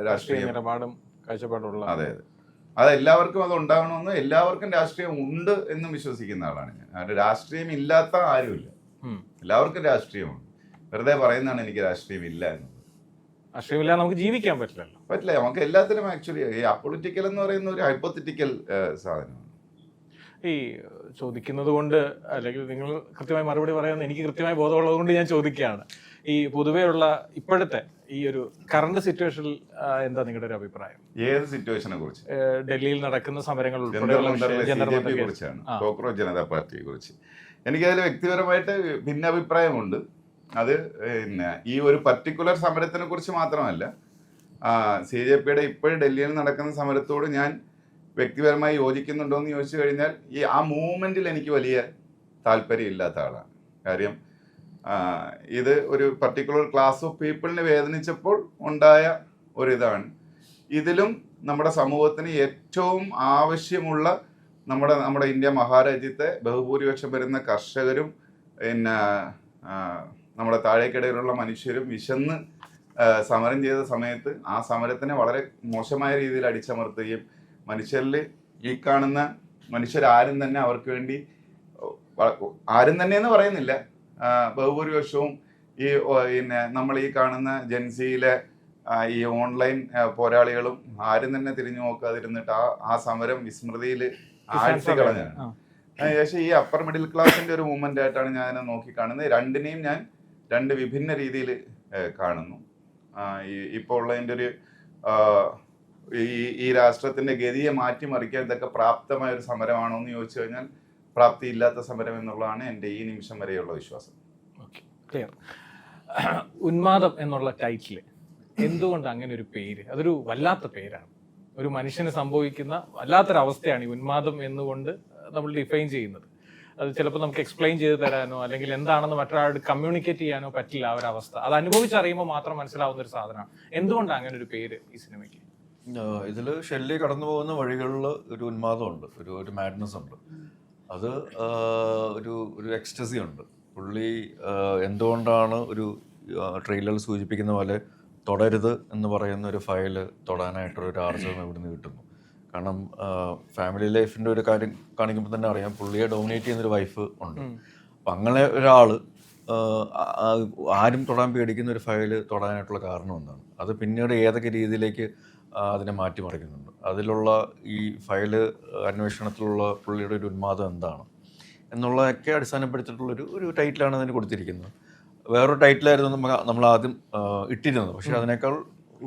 രാഷ്ട്രീയ നിലപാടും കാഴ്ചപ്പാടുള്ള, അതെ അതെ, അത് എല്ലാവർക്കും അത് ഉണ്ടാവണമെന്ന്, എല്ലാവർക്കും രാഷ്ട്രീയം ഉണ്ട് എന്നും വിശ്വസിക്കുന്ന ആളാണ് ഞാൻ. അതുകൊണ്ട് രാഷ്ട്രീയം ഇല്ലാത്ത ആരുമില്ല, എല്ലാവർക്കും രാഷ്ട്രീയമുണ്ട്. വെറുതെ പറയുന്നതാണ് എനിക്ക് രാഷ്ട്രീയം ഇല്ല എന്നത്. രാഷ്ട്രീയമില്ല നമുക്ക് ജീവിക്കാൻ പറ്റില്ല. നമുക്ക് എല്ലാത്തിലും ആക്ച്വലി ഈ അപൊളിറ്റിക്കൽ എന്ന് പറയുന്ന ഒരു ഹൈപ്പോത്തറ്റിക്കൽ സാധനമാണ്. ഈ ചോദിക്കുന്നത് കൊണ്ട്, അല്ലെങ്കിൽ നിങ്ങൾ കൃത്യമായി മറുപടി പറയാമെന്ന് എനിക്ക് കൃത്യമായി ബോധമുള്ളത് കൊണ്ട് ഞാൻ ചോദിക്കുകയാണ്. ഈ പൊതുവെയുള്ള ഇപ്പോഴത്തെ ഈ ഒരു കറണ്ട് സിറ്റുവേഷനിൽ എന്താ നിങ്ങളുടെ ഒരു അഭിപ്രായം? ഏത് സിറ്റുവേഷനെ കുറിച്ച്? ഡൽഹിയിൽ നടക്കുന്ന സമരങ്ങൾ കുറിച്ചാണ്, കോക്രോച്ച് ജനതാ പാർട്ടിയെ കുറിച്ച്. എനിക്കതിൽ വ്യക്തിപരമായിട്ട് ഭിന്നാഭിപ്രായമുണ്ട്. അത് പിന്നെ ഈ ഒരു പർട്ടിക്കുലർ സമരത്തിനെ കുറിച്ച് മാത്രമല്ല, CJPയുടെ ഇപ്പോഴും ഡൽഹിയിൽ നടക്കുന്ന സമരത്തോട് ഞാൻ വ്യക്തിപരമായി യോജിക്കുന്നുണ്ടോ എന്ന് ചോദിച്ചു കഴിഞ്ഞാൽ ആ മൂവ്മെന്റിൽ എനിക്ക് വലിയ താല്പര്യം ഇല്ലാത്ത ആളാണ്. കാര്യം ഇത് ഒരു പർട്ടിക്കുലർ ക്ലാസ് ഓഫ് പീപ്പിളിനെ വേദനിച്ചപ്പോൾ ഉണ്ടായ ഒരിതാണ്. ഇതിലും നമ്മുടെ സമൂഹത്തിന് ഏറ്റവും ആവശ്യമുള്ള നമ്മുടെ ഇന്ത്യ മഹാരാജ്യത്തെ ബഹുഭൂരിപക്ഷം വരുന്ന കർഷകരും പിന്നെ നമ്മുടെ താഴേക്കിടയിലുള്ള മനുഷ്യരും വിശന്ന് സമരം ചെയ്ത സമയത്ത് ആ സമരത്തിനെ വളരെ മോശമായ രീതിയിൽ അടിച്ചമർത്തുകയും മനുഷ്യരിൽ ഈ കാണുന്ന മനുഷ്യരാരും തന്നെ അവർക്ക് വേണ്ടി, ആരും തന്നെ എന്ന് പറയുന്നില്ല, ബഹുഭൂരിപക്ഷവും ഈ പിന്നെ നമ്മൾ ഈ കാണുന്ന ജൻസിയിലെ ഈ ഓൺലൈൻ പോരാളികളും ആരും തന്നെ തിരിഞ്ഞു നോക്കാതിരുന്നിട്ട് ആ സമരം വിസ്മൃതിയിൽ ആഴ്ച കളഞ്ഞാണ്. ഏകദേശം ഈ അപ്പർ മിഡിൽ ക്ലാസിന്റെ ഒരു മൂവ്മെന്റ് ആയിട്ടാണ് ഞാൻ അതിനെ നോക്കിക്കാണുന്നത്. രണ്ടിനെയും ഞാൻ രണ്ട് വിഭിന്ന രീതിയിൽ കാണുന്നു. ഇപ്പോൾ ഉള്ളതിൻ്റെ ഒരു ഈ രാഷ്ട്രത്തിന്റെ ഗതിയെ മാറ്റിമറിക്കാൻ ഇതൊക്കെ പ്രാപ്തമായ ഒരു സമരമാണോ എന്ന് ചോദിച്ചു കഴിഞ്ഞാൽ പ്രാപ്തിയില്ലാത്ത സമരം എന്നുള്ളതാണ് എൻ്റെ ഈ നിമിഷം വരെയുള്ള വിശ്വാസം. Okay, clear. ഉന്മാദം എന്നുള്ള ടൈറ്റിൽ എന്തുകൊണ്ട് അങ്ങനെ ഒരു പേര്? അതൊരു വല്ലാത്ത പേരാണ്. ഒരു മനുഷ്യന് സംഭവിക്കുന്ന വല്ലാത്തൊരവസ്ഥയാണ് ഈ ഉന്മാദം എന്നുകൊണ്ട് നമ്മൾ ഡിഫൈൻ ചെയ്യുന്നത്. അത് ചിലപ്പോൾ നമുക്ക് എക്സ്പ്ലെയിൻ ചെയ്ത് തരാനോ അല്ലെങ്കിൽ എന്താണെന്ന് മറ്റൊരാളോട് കമ്മ്യൂണിക്കേറ്റ് ചെയ്യാനോ പറ്റില്ല. ആ ഒരു അവസ്ഥ അത് അനുഭവിച്ചറിയുമ്പോൾ മാത്രം മനസ്സിലാവുന്ന ഒരു സാധനമാണ്. എന്തുകൊണ്ടാണ് അങ്ങനെ ഒരു പേര് ഈ സിനിമയ്ക്ക്? ഇതിൽ ഷെല്ലി കടന്നു പോകുന്ന വഴികളിൽ ഒരു ഉന്മാദമുണ്ട്, ഒരു മാഡ്നസ് ഉണ്ട്. അത് ഒരു എക്സ്റ്റസി ഉണ്ട്. പുള്ളി എന്തുകൊണ്ടാണ് ഒരു ട്രെയിലർ സൂചിപ്പിക്കുന്ന പോലെ തൊടരുത് എന്ന് പറയുന്ന ഒരു ഫയൽ തൊടാനായിട്ടൊരു ആർജവം എവിടെ നിന്ന് കിട്ടുന്നു? കാരണം ഫാമിലി ലൈഫിൻ്റെ ഒരു കാര്യം കാണിക്കുമ്പോൾ തന്നെ അറിയാം, പുള്ളിയെ ഡോമിനേറ്റ് ചെയ്യുന്നൊരു വൈഫ് ഉണ്ട്. അപ്പം അങ്ങനെ ഒരാൾ ആരും തൊടാൻ പേടിക്കുന്ന ഒരു ഫയല് തൊടാനായിട്ടുള്ള കാരണം എന്താണ്? അത് പിന്നീട് ഏതൊക്കെ രീതിയിലേക്ക് അതിനെ മാറ്റിമറിക്കുന്നുണ്ട്? അതിലുള്ള ഈ ഫയല് അന്വേഷണത്തിലുള്ള പുള്ളിയുടെ ഒരു ഉന്മാദം എന്താണ് എന്നുള്ളതൊക്കെ അടിസ്ഥാനപ്പെടുത്തിയിട്ടുള്ളൊരു ടൈറ്റിലാണ് അതിന് കൊടുത്തിരിക്കുന്നത്. വേറൊരു ടൈറ്റിലായിരുന്നു നമ്മൾ ആദ്യം ഇട്ടിരുന്നത്. പക്ഷേ അതിനേക്കാൾ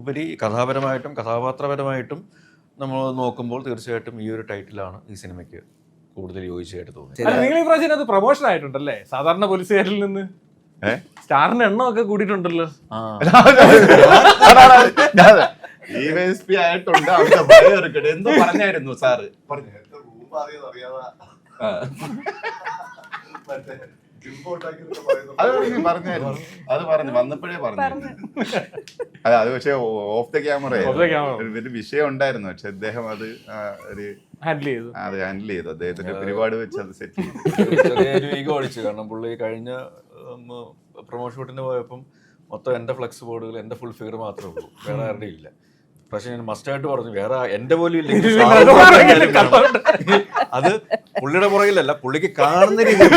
ഉപരി കഥാപരമായിട്ടും കഥാപാത്രപരമായിട്ടും നമ്മൾ നോക്കുമ്പോൾ തീർച്ചയായിട്ടും ഈ ഒരു ടൈറ്റിലാണ് ഈ സിനിമയ്ക്ക് കൂടുതൽ യോജിച്ചായിട്ട് തോന്നി. നിങ്ങൾ ഈ പ്രാവശ്യം അത് പ്രൊമോഷൻ ആയിട്ടുണ്ടല്ലേ? സാധാരണ പോലീസുകാരിൽ നിന്ന് സ്റ്റാറിന്റെ എണ്ണമൊക്കെ കൂടിയിട്ടുണ്ടല്ലോ. DYSP ആയിട്ടുണ്ട്. അവിടെ ഭയം എടുക്കട്ടെ. എന്തോ പറഞ്ഞായിരുന്നു സാറ്? അത് പറഞ്ഞു വന്നപ്പോഴേ പറഞ്ഞു. അത് പക്ഷെ ഓഫ് ദ ക്യാമറ ഒരു വിഷയം ഉണ്ടായിരുന്നു. പക്ഷെ അദ്ദേഹം അത് ഒരു ഹാൻഡിൽ ചെയ്തു. അദ്ദേഹത്തിന്റെ പരിപാടി വെച്ച് അത് സെറ്റ് ചെയ്തു. ചെറിയൊരു ഈഗോ അടിച്ചു. കാരണം പുള്ളി കഴിഞ്ഞ പ്രൊമോഷൻ ഷൂട്ടിന് പോയപ്പം മൊത്തം എൻ്റെ ഫ്ലെക്സ് ബോർഡുകൾ എൻ്റെ ഫുൾ ഫിഗർ മാത്രമേ ഉള്ളൂ, വേറെ ആരുടെയും ഇല്ല. പക്ഷെ ഞാൻ മസ്റ്റായിട്ട് പറഞ്ഞു വേറെ എൻ്റെ പോലും ഇല്ലെങ്കിൽ അത് പുള്ളിയുടെ പുറകിലല്ല, പുള്ളിക്ക് കാണുന്ന രീതിയിൽ.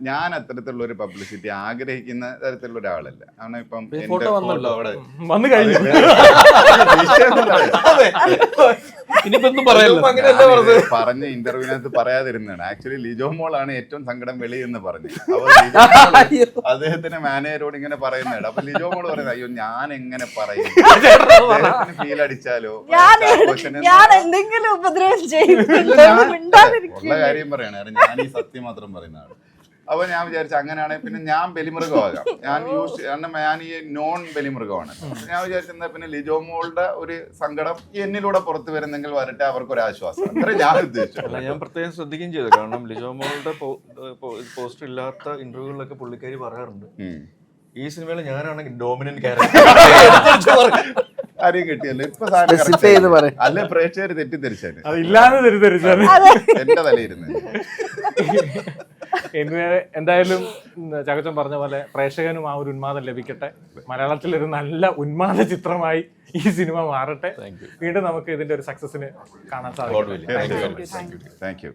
ഞാൻ അത്തരത്തിലുള്ള ഒരു പബ്ലിസിറ്റി ആഗ്രഹിക്കുന്ന തരത്തിലുള്ള ഒരാളല്ല. കാരണം ഇപ്പം അവിടെ പറഞ്ഞ ഇന്റർവ്യൂവിനകത്ത് പറയാതിരുന്നതാണ്. ആക്ച്വലി ലിജോ മോളാണ് ഏറ്റവും സങ്കടം വെളിയെന്ന് പറഞ്ഞത്. അപ്പൊ അദ്ദേഹത്തിന്റെ മാനേജരോട് ഇങ്ങനെ പറയുന്നതാണ്. അപ്പൊ ലിജോ മോള് പറയുന്നത് അയ്യോ ഞാൻ എങ്ങനെ പറയും, ഫീൽ അടിച്ചാലോ, ഉള്ള കാര്യം പറയണ ഞാൻ ഈ സത്യം മാത്രം പറയുന്നതാണ്. അപ്പൊ ഞാൻ വിചാരിച്ചു അങ്ങനെയാണെങ്കിൽ പിന്നെ ഞാൻ ബലിമൃഗമാകാം. ഞാൻ ഈ നോൺ ബലിമൃഗമാണ്. ഞാൻ വിചാരിച്ചെന്താ പിന്നെ ലിജോ മോളുടെ ഒരു സങ്കടം എന്നിലൂടെ പുറത്തു വരുന്നെങ്കിൽ വരട്ടെ, അവർക്കൊരു ആശ്വാസം. അത്ര ഞാൻ ഉദ്ദേശിച്ചു. ഞാൻ പ്രത്യേകം ശ്രദ്ധിക്കുകയും ചെയ്തു. കാരണം ലിജോ മോളുടെ പോസ്റ്റർ ഇല്ലാത്ത ഇന്റർവ്യൂകളിലൊക്കെ പുള്ളിക്കാരി പറയാറുണ്ട് ഈ സിനിമയിൽ ഞാനാണെങ്കിൽ ഡോമിനന്റ് ക്യാരക്ടർ. ആരെയും കിട്ടിയല്ലോ ഇപ്പൊ അല്ലെ പ്രേക്ഷകർ തെറ്റിദ്ധരിച്ചാണ് എന്റെ തലയിരുന്ന്. എന്തായാലും ചകച്ചൻ പറഞ്ഞ പോലെ പ്രേക്ഷകനും ആ ഒരു ഉന്മാദം ലഭിക്കട്ടെ. മലയാളത്തിലൊരു നല്ല ഉന്മാദ ചിത്രമായി ഈ സിനിമ മാറട്ടെ. വീണ്ടും നമുക്ക് ഇതിന്റെ ഒരു സക്സസിന് കാണാൻ സാധിക്കും. Thank you.